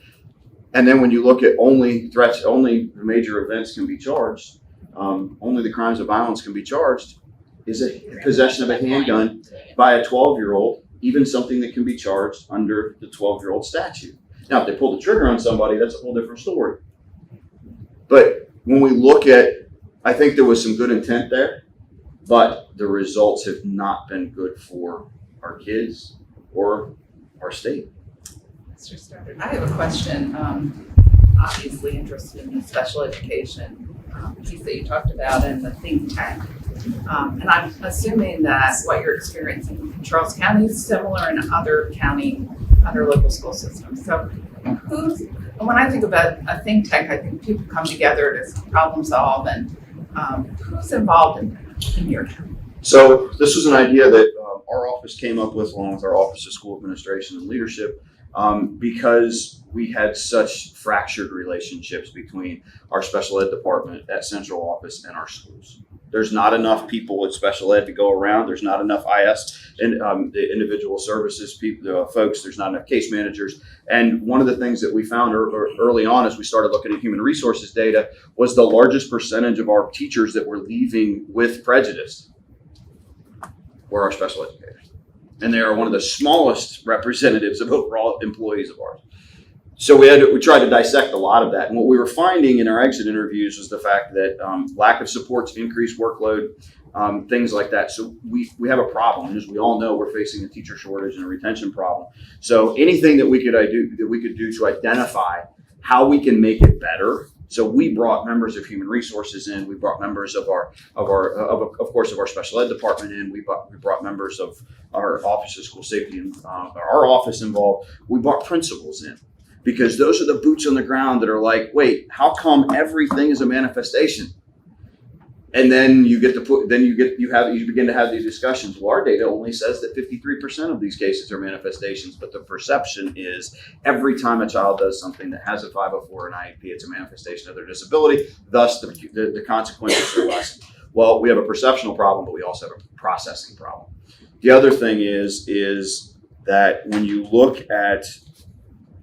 And then when you look at only threats, only major events can be charged, only the crimes of violence can be charged, is a possession of a handgun by a 12-year-old, even something that can be charged under the 12-year-old statute. Now, if they pull the trigger on somebody, that's a whole different story. But when we look at, I think there was some good intent there, but the results have not been good for our kids or our state. Mr. Stoddard, I have a question. Obviously interested in the special education piece that you talked about and the think tank. And I'm assuming that what you're experiencing in Charles County is similar in other local school systems. So when I think about a think tank, I think people come together to problem solve and Who's involved in your town? So this was an idea that our office came up with along with our Office of School Administration and Leadership because we had such fractured relationships between our special ed department at central office and our schools. There's not enough people with special ed to go around. There's not enough IS and the individual services people, folks. There's not enough case managers. And one of the things that we found early on as we started looking at human resources data was the largest percentage of our teachers that were leaving with prejudice were our special educators. And they are one of the smallest representatives of overall employees of ours. So we tried to dissect a lot of that. And what we were finding in our exit interviews was the fact that lack of supports, increased workload, things like that. So we have a problem. As we all know, we're facing a teacher shortage and a retention problem. So anything that we could do to identify how we can make it better. So we brought members of human resources in. We brought members of course our special ed department in. We brought members of our Office of School Safety and our office involved. We brought principals in because those are the boots on the ground that are like, wait, how come everything is a manifestation? And then you begin to have these discussions. Well, our data only says that 53% of these cases are manifestations, but the perception is every time a child does something that has a 504 and IEP, it's a manifestation of their disability. Thus, the consequences are less. Well, we have a perceptional problem, but we also have a processing problem. The other thing is that when you look at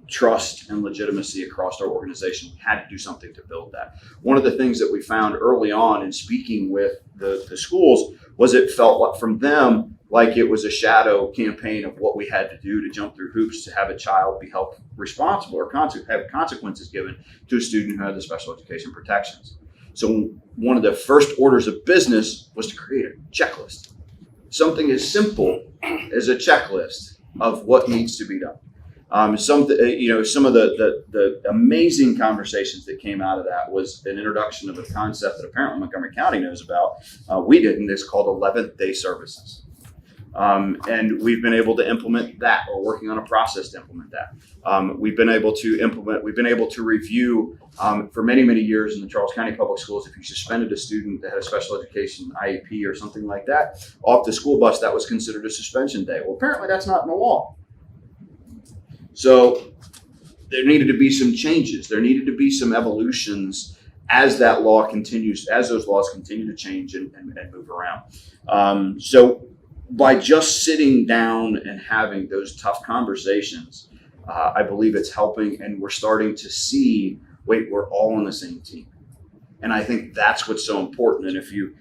trust and legitimacy across our organization, we had to do something to build that. One of the things that we found early on in speaking with the schools was it felt like from them like it was a shadow campaign of what we had to do to jump through hoops to have a child be held responsible or have consequences given to a student who had the special education protections. So one of the first orders of business was to create a checklist. Something as simple as a checklist of what needs to be done. Some of the amazing conversations that came out of that was an introduction of a concept that apparently Montgomery County knows about. We didn't. It's called 11th day services. And we've been able to implement that. We're working on a process to implement that. We've been able to review for many, many years in the Charles County Public Schools, if you suspended a student that had a special education IEP or something like that off the school bus, that was considered a suspension day. Well, apparently that's not in the law. So there needed to be some changes. There needed to be some evolutions as that law continues, as those laws continue to change and move around. So by just sitting down and having those tough conversations, I believe it's helping, and we're starting to see, wait, we're all on the same team. And I think that's what's so important. And if you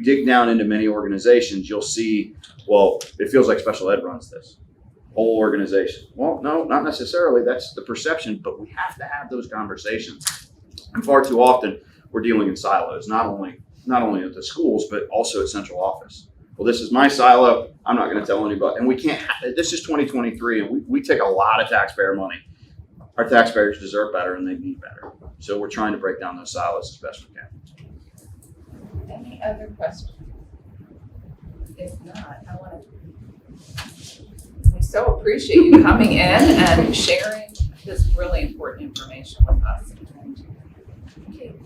dig down into many organizations, you'll see, well, it feels like special ed runs this whole organization. Well, no, not necessarily. That's the perception, but we have to have those conversations. And far too often, we're dealing in silos, not only at the schools, but also at central office. Well, this is my silo. I'm not going to tell anybody. And we can't, this is 2023, and we take a lot of taxpayer money. Our taxpayers deserve better, and they need better. So we're trying to break down those silos as best we can. Any other questions? If not, we so appreciate you coming in and sharing this really important information with us. And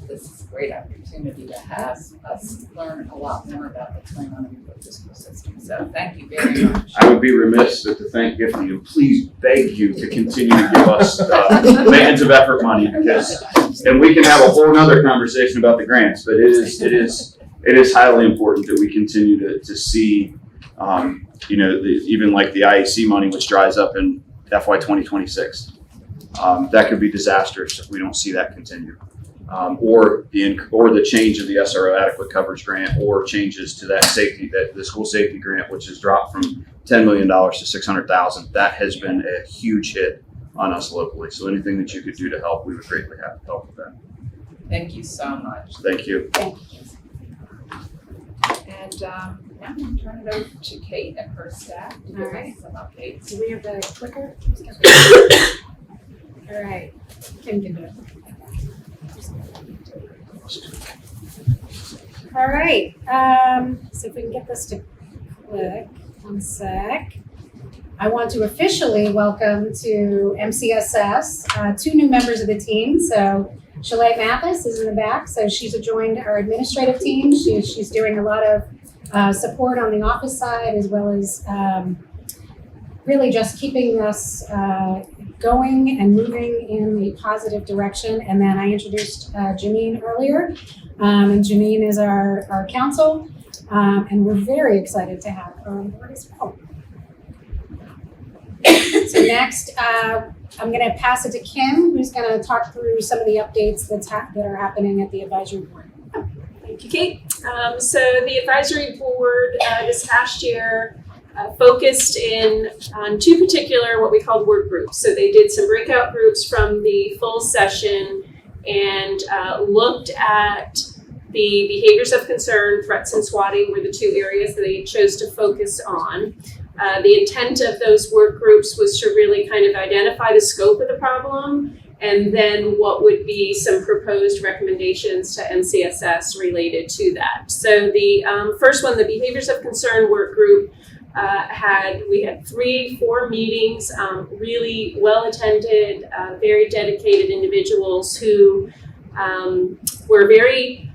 this is a great opportunity to have us learn a lot more about what's going on in the school system. So thank you very much. I would be remiss to thank Giffy and please beg you to continue to give us maintenance of effort money, because, and we can have a whole nother conversation about the grants, but it is highly important that we continue to see, even like the IEC money, which dries up in FY2026. That could be disastrous if we don't see that continue. Or the change of the SRO adequate coverage grant, or changes to the school safety grant, which has dropped from $10 million to $600,000. That has been a huge hit on us locally. So anything that you could do to help, we would greatly have to help with that. Thank you so much. Thank you. And now I'm going to turn it over to Kate and her staff to give us some updates. Do we have the clicker? All right, Kim can do it. All right, so if we can get this to click, one sec. I want to officially welcome to MCSS 2 new members of the team. So Shalay Mathis is in the back, so she's joined our administrative team. She's doing a lot of support on the office side, as well as really just keeping us going and moving in a positive direction. And then I introduced Janine earlier, and Janine is our counsel, and we're very excited to have her on board as well. So next, I'm going to pass it to Kim, who's going to talk through some of the updates that are happening at the advisory board. Thank you, Kate. So the advisory board this past year focused on two particular what we called work groups. So they did some breakout groups from the full session and looked at the behaviors of concern, threats, and swatting were the two areas that they chose to focus on. The intent of those work groups was to really kind of identify the scope of the problem and then what would be some proposed recommendations to MCSS related to that. So the first one, the behaviors of concern work group, we had 3-4 meetings, really well attended, very dedicated individuals who were very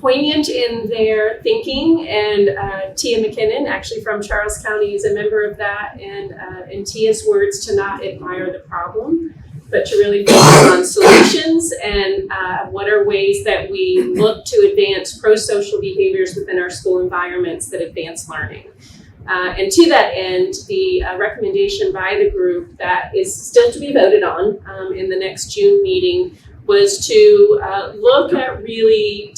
poignant in their thinking, and Tia McKinnon, actually from Charles County, is a member of that, and Tia's words to not admire the problem, but to really focus on solutions and what are ways that we look to advance pro-social behaviors within our school environments that advance learning. And to that end, the recommendation by the group that is still to be voted on in the next June meeting was to look at really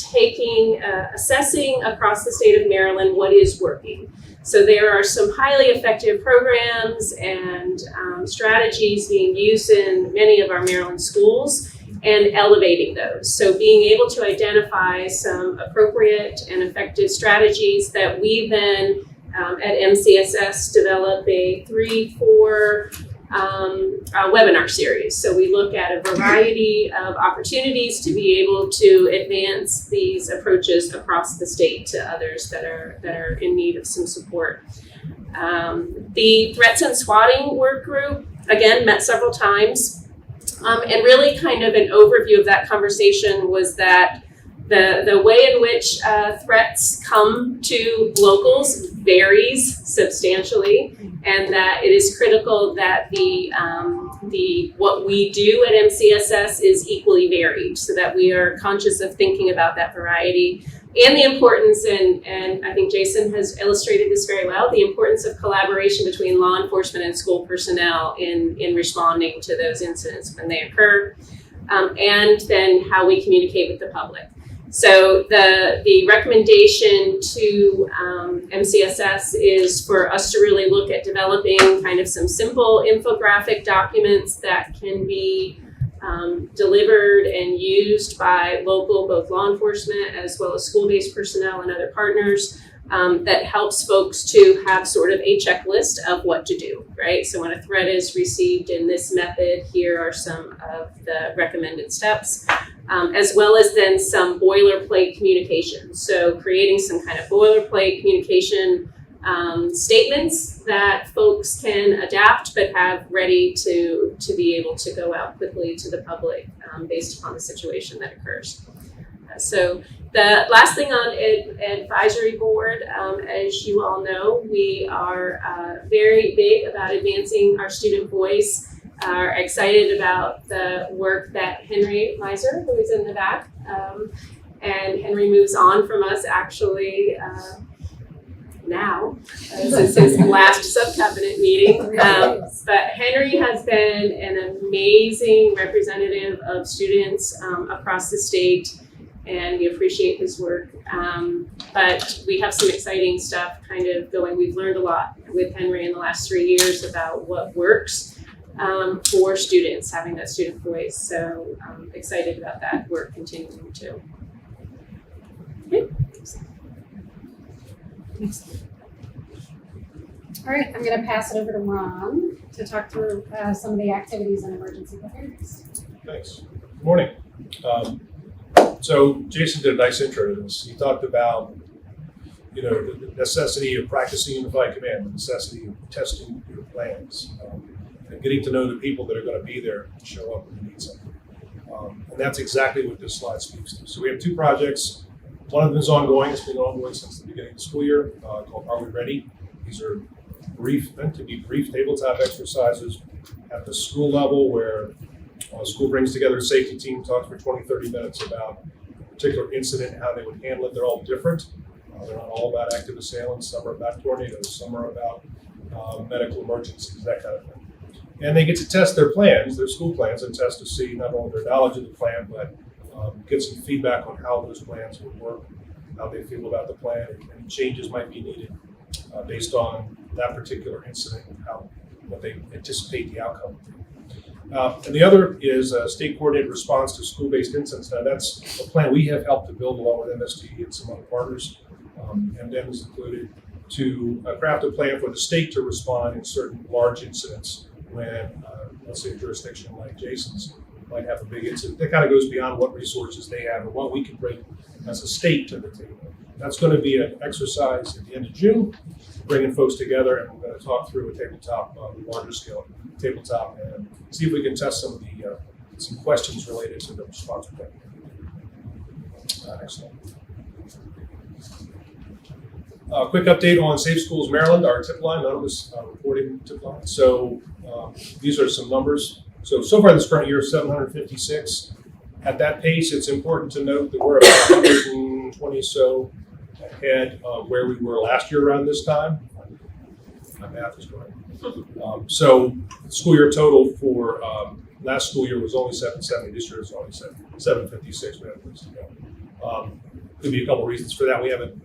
assessing across the state of Maryland what is working. So there are some highly effective programs and strategies being used in many of our Maryland schools, and elevating those. So being able to identify some appropriate and effective strategies that we then at MCSS develop a 3-4 webinar series. So we look at a variety of opportunities to be able to advance these approaches across the state to others that are in need of some support. The threats and swatting work group, again, met several times. And really kind of an overview of that conversation was that the way in which threats come to locals varies substantially, and that it is critical that the what we do at MCSS is equally varied, so that we are conscious of thinking about that variety and the importance, and I think Jason has illustrated this very well, the importance of collaboration between law enforcement and school personnel in responding to those incidents when they occur, and then how we communicate with the public. So the recommendation to MCSS is for us to really look at developing kind of some simple infographic documents that can be delivered and used by local, both law enforcement as well as school-based personnel and other partners, that helps folks to have sort of a checklist of what to do, right? So when a threat is received in this method, here are some of the recommended steps. As well as then some boilerplate communication. So creating some kind of boilerplate communication statements that folks can adapt but have ready to be able to go out quickly to the public based upon the situation that occurs. So the last thing on advisory board, as you all know, we are very big about advancing our student voice. Are excited about the work that Henry Miser, who is in the back, and Henry moves on from us actually now, since his last subcabinet meeting. But Henry has been an amazing representative of students across the state, and we appreciate his work. But we have some exciting stuff kind of going. We've learned a lot with Henry in the last 3 years about what works for students, having that student voice. So I'm excited about that work continuing too. Okay. All right, I'm going to pass it over to Ron to talk through some of the activities and emergency preparedness. Thanks. Good morning. So Jason did a nice intro to this. He talked about, the necessity of practicing unified command, the necessity of testing your plans, and getting to know the people that are going to be there and show up when you need something. And that's exactly what this slide speaks to. So we have two projects. One of them is ongoing. It's been ongoing since the beginning of the school year, called Are We Ready? These are meant to be brief tabletop exercises at the school level where school brings together a safety team, talks for 20, 30 minutes about a particular incident and how they would handle it. They're all different. They're not all about active assailants. Some are about tornadoes. Some are about medical emergencies, that kind of thing. And they get to test their plans, their school plans, and test to see not only their knowledge of the plan, but get some feedback on how those plans would work, how they feel about the plan, and any changes might be needed based on that particular incident and what they anticipate the outcome would be. And the other is a state coordinated response to school-based incidents. Now that's a plan we have helped to build along with MST and some other partners. MDEM is included to craft a plan for the state to respond in certain large incidents when, let's say, a jurisdiction like Jason's might have a big incident. That kind of goes beyond what resources they have and what we can bring as a state to the table. That's going to be an exercise at the end of June, bringing folks together, and we're going to talk through a tabletop, larger scale tabletop, and see if we can test some of the some questions related to the response plan. Next slide. Quick update on Safe Schools Maryland, our tip line. None of us reporting tip line. So these are some numbers. So far this current year, 756. At that pace, it's important to note that we're about 120 so ahead of where we were last year around this time. My math is correct. So school year total for last school year was only 770. This year is only 756. We have a ways to go. Could be a couple reasons for that. We haven't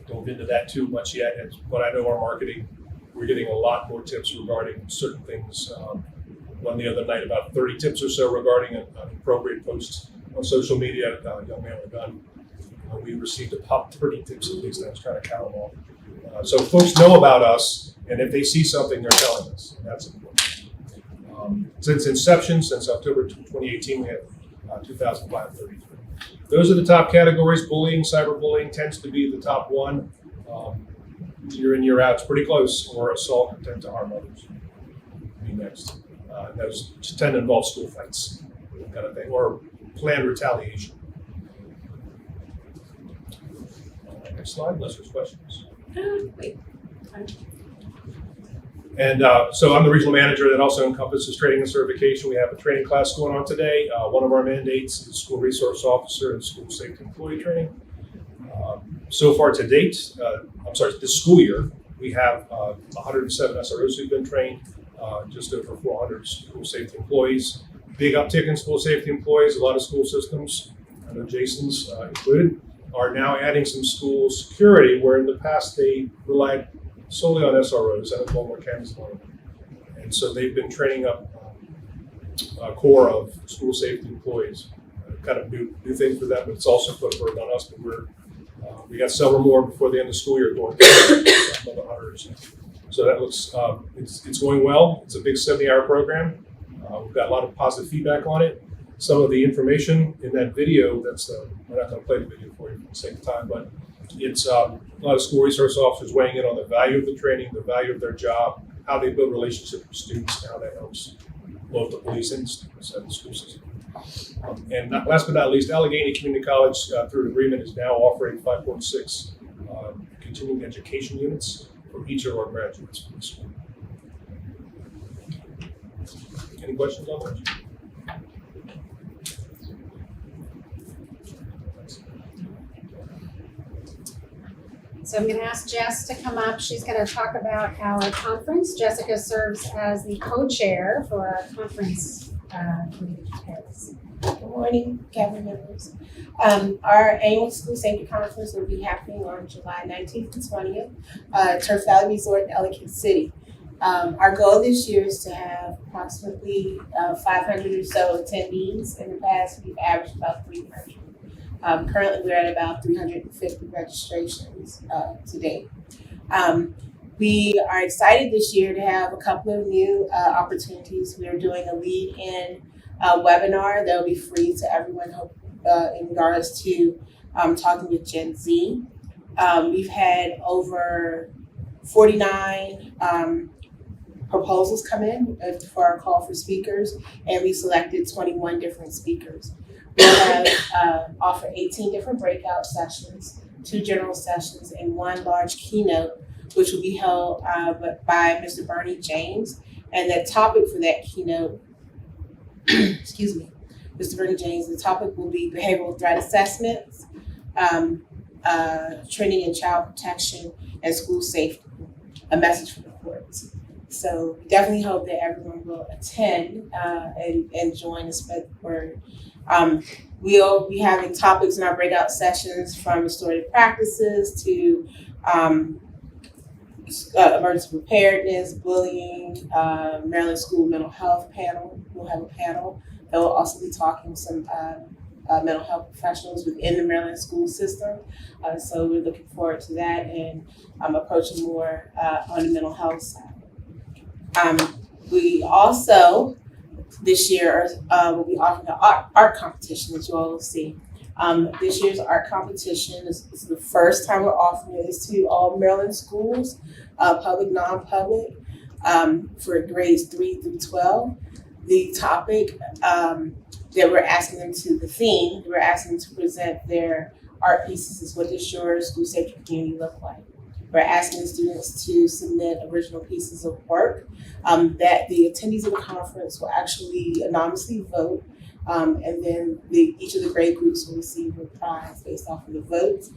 dove into that too much yet. But I know our marketing, we're getting a lot more tips regarding certain things. One the other night, about 30 tips or so regarding an appropriate post on social media. Young man with a gun. We received about 30 tips at least. I was trying to count them all. So folks know about us, and if they see something, they're telling us. And that's important. Since inception, since October 2018, we have 2,533. Those are the top categories. Bullying, cyberbullying tends to be the top one. Year in, year out, it's pretty close. Or assault, intent to harm others. Be next. Those tend to involve school fights, kind of thing, or planned retaliation. Next slide, unless there's questions. Wait. And so I'm the regional manager that also encompasses training and certification. We have a training class going on today. One of our mandates is school resource officer and school safety employee training. So far to date, this school year, we have 107 SROs who've been trained, just over 400 school safety employees. Big uptick in school safety employees. A lot of school systems, I know Jason's included, are now adding some school security, where in the past they relied solely on SROs and more cameras on them. And so they've been training up a core of school safety employees. Kind of new thing for them, but it's also put a burden on us. But we got several more before the end of the school year going another 100 or so. So that looks, it's going well. It's a big 70-hour program. We've got a lot of positive feedback on it. Some of the information in that video, we're not going to play the video for you for the sake of time, but it's a lot of school resource officers weighing in on the value of the training, the value of their job, how they build relationships with students, and how that helps both the police and students and the school system. And last but not least, Allegheny Community College, through an agreement, is now offering 5.6 continuing education units for each of our graduates from the school. Any questions on that? So I'm going to ask Jess to come up. She's going to talk about our conference. Jessica serves as the co-chair for our conference committee. Good morning, Cabinet members. Our annual school safety conference will be happening on July 19th and 20th, Turf Valley Resort in Ellicott City. Our goal this year is to have approximately 500 or so attendees. In the past, we've averaged about 300. Currently, we're at about 350 registrations to date. We are excited this year to have a couple of new opportunities. We are doing a lead-in webinar that will be free to everyone in regards to talking with Gen Z. We've had over 49 proposals come in for our call for speakers, and we selected 21 different speakers. We'll have offer 18 different breakout sessions, 2 general sessions, and 1 large keynote, which will be held by Mr. Bernie James. And the topic for that keynote, excuse me, Mr. Bernie James, the topic will be behavioral threat assessments, training in child protection, and school safety, a message for the courts. So we definitely hope that everyone will attend and join and spread the word. We'll be having topics in our breakout sessions from restorative practices to emergency preparedness, bullying, Maryland School Mental Health panel. We'll have a panel that will also be talking with some mental health professionals within the Maryland school system. So we're looking forward to that and approaching more on the mental health side. We also, this year, will be offering an art competition that you all will see. This year's art competition is the first time we're offering this to all Maryland schools, public, non-public, for grades 3 through 12. The topic that we're asking them to, the theme, we're asking them to present their art pieces is what does your school safety community look like? We're asking the students to submit original pieces of work that the attendees of the conference will actually anonymously vote. And then each of the grade groups will receive a prize based off of the votes.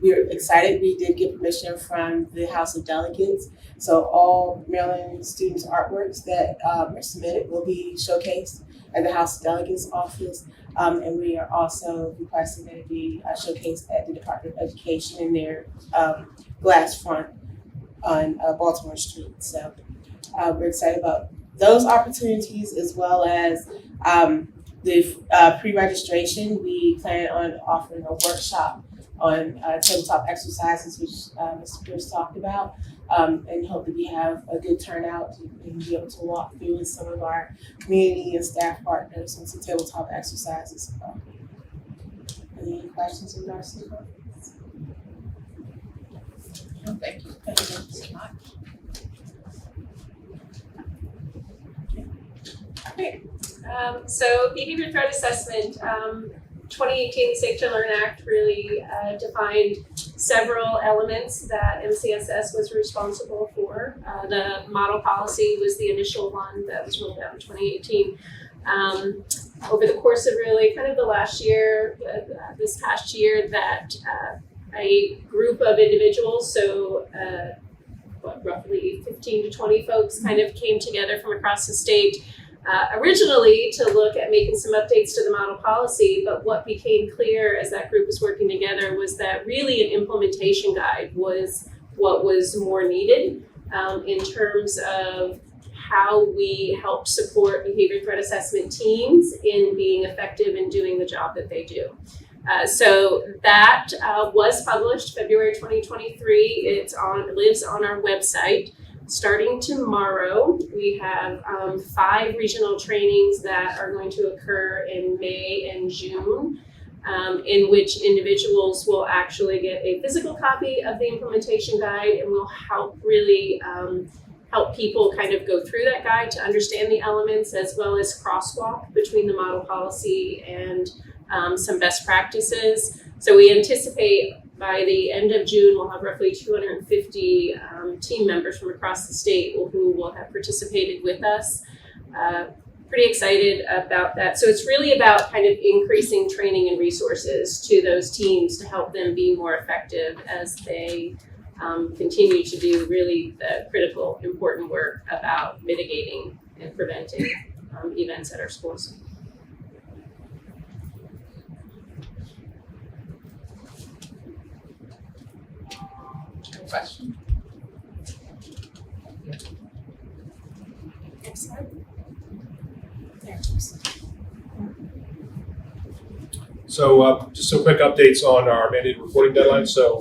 We're excited. We did get permission from the House of Delegates. So all Maryland students' artworks that are submitted will be showcased at the House of Delegates office. And we are also requesting that it be showcased at the Department of Education in their glass front on Baltimore Street. So we're excited about those opportunities, as well as the pre-registration. We plan on offering a workshop on tabletop exercises, which Mr. Pierce talked about, and hope that we have a good turnout and be able to walk through with some of our community and staff partners on some tabletop exercises. Any questions in regards to the conference? No, thank you. Thank you so much. Okay. So behavior threat assessment, 2018 Safe to Learn Act really defined several elements that MCSS was responsible for. The model policy was the initial one that was rolled out in 2018. Over the course of really kind of the last year, this past year, that a group of individuals, so roughly 15 to 20 folks kind of came together from across the state, originally to look at making some updates to the model policy, but what became clear as that group was working together was that really an implementation guide was what was more needed in terms of how we help support behavior threat assessment teams in being effective in doing the job that they do. So that was published February 2023. It lives on our website. Starting tomorrow, we have 5 regional trainings that are going to occur in May and June, in which individuals will actually get a physical copy of the implementation guide, and we'll help really help people kind of go through that guide to understand the elements, as well as crosswalk between the model policy and some best practices. So we anticipate by the end of June, we'll have roughly 250 team members from across the state who will have participated with us. Pretty excited about that. So it's really about kind of increasing training and resources to those teams to help them be more effective as they continue to do really the critical, important work about mitigating and preventing events at our schools. Question? So just some quick updates on our mandated reporting deadline. So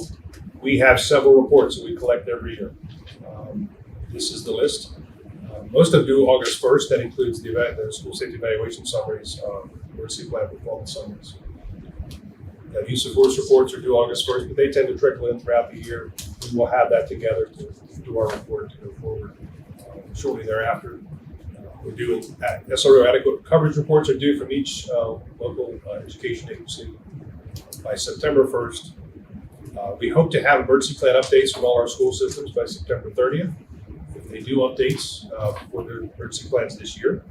we have several reports that we collect every year. This is the list. Most of them due August 1st. That includes the school safety evaluation summaries, emergency plan performance summaries. The use of force reports are due August 1st, but they tend to trickle in throughout the year. We will have that together to do our report to go forward shortly thereafter. We're doing SRO adequate coverage reports are due from each local education agency by September 1st. We hope to have emergency plan updates from all our school systems by September 30th. If they do updates for their emergency plans this year,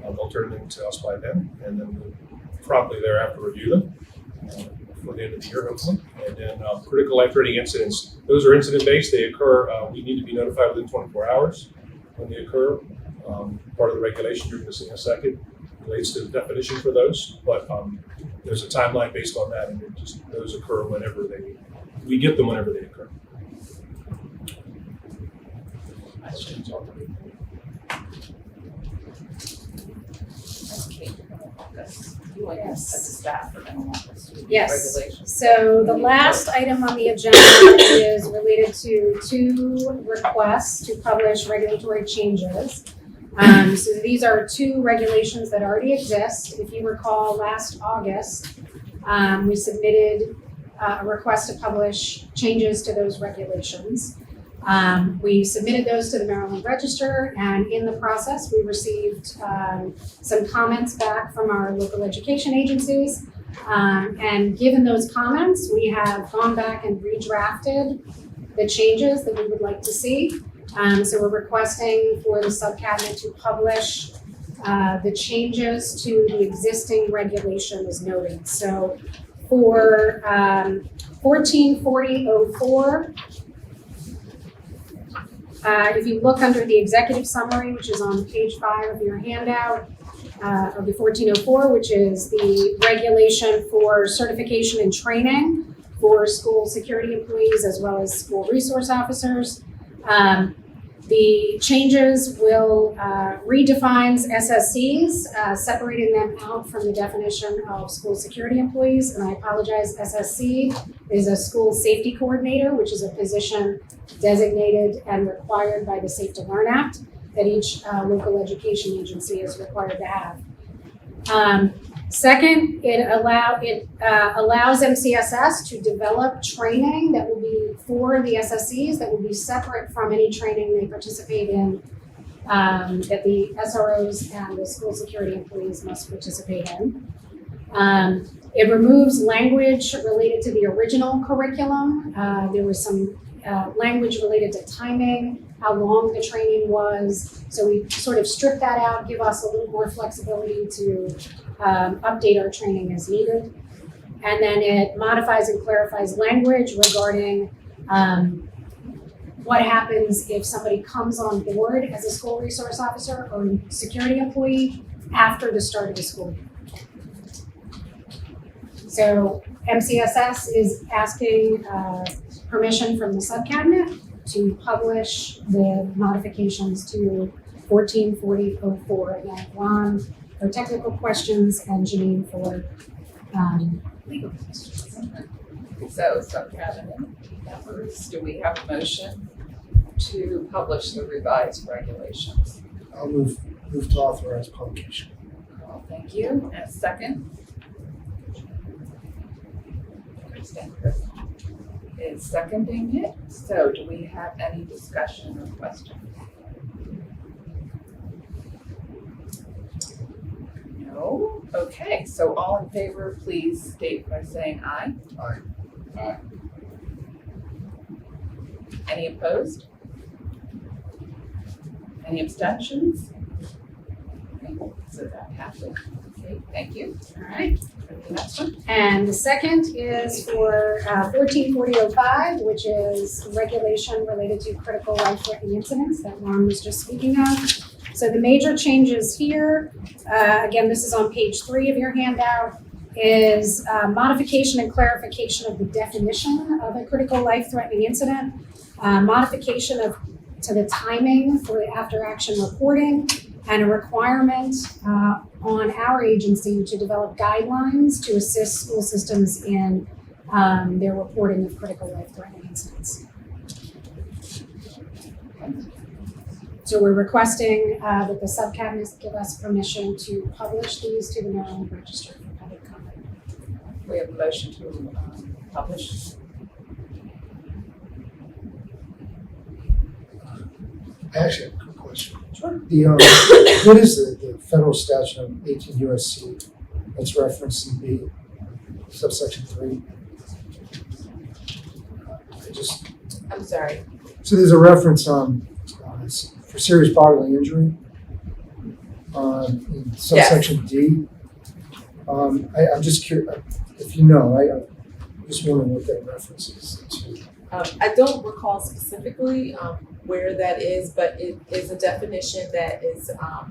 they'll turn them to us by then, and then we'll promptly thereafter review them before the end of the year, hopefully. And then critical life-threatening incidents, those are incident-based. They occur, we need to be notified within 24 hours when they occur. Part of the regulation you're going to see in a second relates to the definition for those, but there's a timeline based on that, and it just those occur whenever we get them whenever they occur. Questions on Okay, you're gonna walk us, you and us as a staff are gonna walk us through the Yes. regulations. So the last item on the agenda is related to 2 requests to publish regulatory changes. So these are 2 regulations that already exist. If you recall, last August, we submitted a request to publish changes to those regulations. We submitted those to the Maryland Register, and in the process, we received some comments back from our local education agencies. And given those comments, we have gone back and redrafted the changes that we would like to see. So we're requesting for the subcabinet to publish the changes to the existing regulation as noted. So for 144004, if you look under the executive summary, which is on page 5 of your handout, of the 1404, which is the regulation for certification and training for school security employees as well as school resource officers. The changes will redefines SSCs, separating them out from the definition of school security employees. And I apologize, SSC is a school safety coordinator, which is a position designated and required by the Safe to Learn Act that each local education agency is required to have. Second, it allows MCSS to develop training that will be for the SSCs that will be separate from any training they participate in that the SROs and the school security employees must participate in. It removes language related to the original curriculum. There was some language related to timing, how long the training was. So we sort of stripped that out, give us a little more flexibility to update our training as needed. And then it modifies and clarifies language regarding what happens if somebody comes on board as a school resource officer or security employee after the start of the school year. So MCSS is asking permission from the subcabinet to publish the modifications to 144004. Again, Ron for technical questions and Janine for legal questions. So, subcabinet members, do we have a motion to publish the revised regulations? I'll move to authorize publication. Well, thank you. And a second? Kristen is seconding it. So do we have any discussion or questions? No? Okay, so all in favor, please state by saying aye. Aye. Aye. Any opposed? Any abstentions? Okay, so that passes. Okay, thank you. All right. The next one. And the second is for 144005, which is regulation related to critical life-threatening incidents that Ron was just speaking of. So the major changes here, again, this is on page 3 of your handout, is modification and clarification of the definition of a critical life-threatening incident, modification to the timing for the after-action reporting, and a requirement on our agency to develop guidelines to assist school systems in their reporting of critical life-threatening incidents. So we're requesting that the subcabinet give us permission to publish these to the Maryland Register for public comment. We have a motion to publish. I actually have a quick question. What is the federal statute of 18 USC that's referenced in B, subsection 3? I'm sorry. So there's a reference it's for serious bodily injury in subsection D. I'm just curious, if you know, I'm just wondering what that reference is to. I don't recall specifically where that is, but it is a definition that is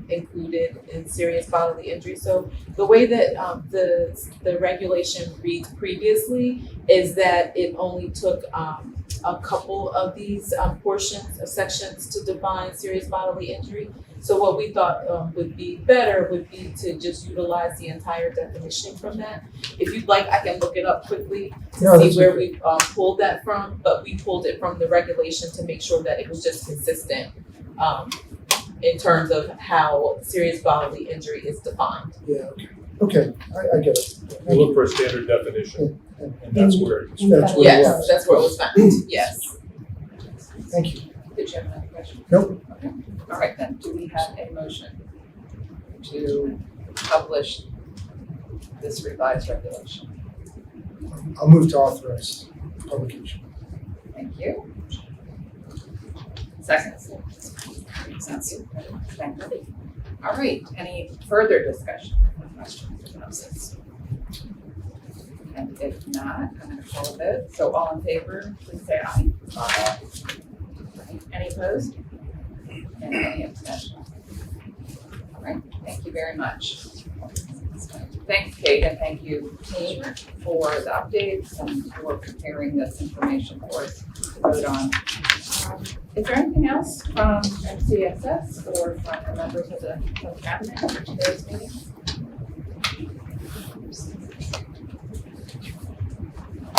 included in serious bodily injury. So the way that the regulation reads previously is that it only took a couple of these portions of sections to define serious bodily injury. So what we thought would be better would be to just utilize the entire definition from that. If you'd like, I can look it up quickly to see where we pulled that from, but we pulled it from the regulation to make sure that it was just consistent in terms of how serious bodily injury is defined. Yeah, okay, I get it. We'll look for a standard definition, and that's where it is. That's what it Yes, was. that's where it was found, yes. Thank you. Did you have another question? Nope. Okay. All right, then, do we have a motion to publish this revised regulation? I'll move to authorize publication. Thank you. Second. Sounds good. Thank you. All right, any further discussion or questions or notes? And if not, I'm gonna call a vote. So all in favor, please say aye. Aye. Any opposed? And any abstentions? All right, thank you very much. Thanks, Kate, and thank you, team, for the updates and for preparing this information for us to vote on. Is there anything else from MCSS or from the members of the Subcabinet for today's meeting?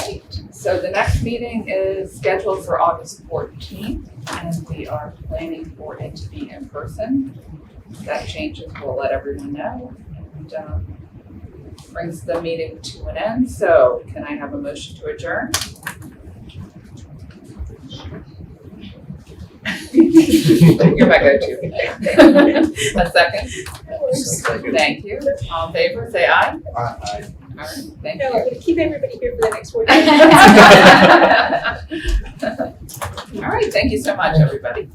Right, so the next meeting is scheduled for August 14th, and we are planning for it to be in person. If that changes, we'll let everyone know. And brings the meeting to an end. So can I have a motion to adjourn? You're my go-to. A second? Thank you. All in favor, say aye. Aye. All right, thank No, you. I'm gonna keep everybody here for the next 4 All right, thank you so much, everybody.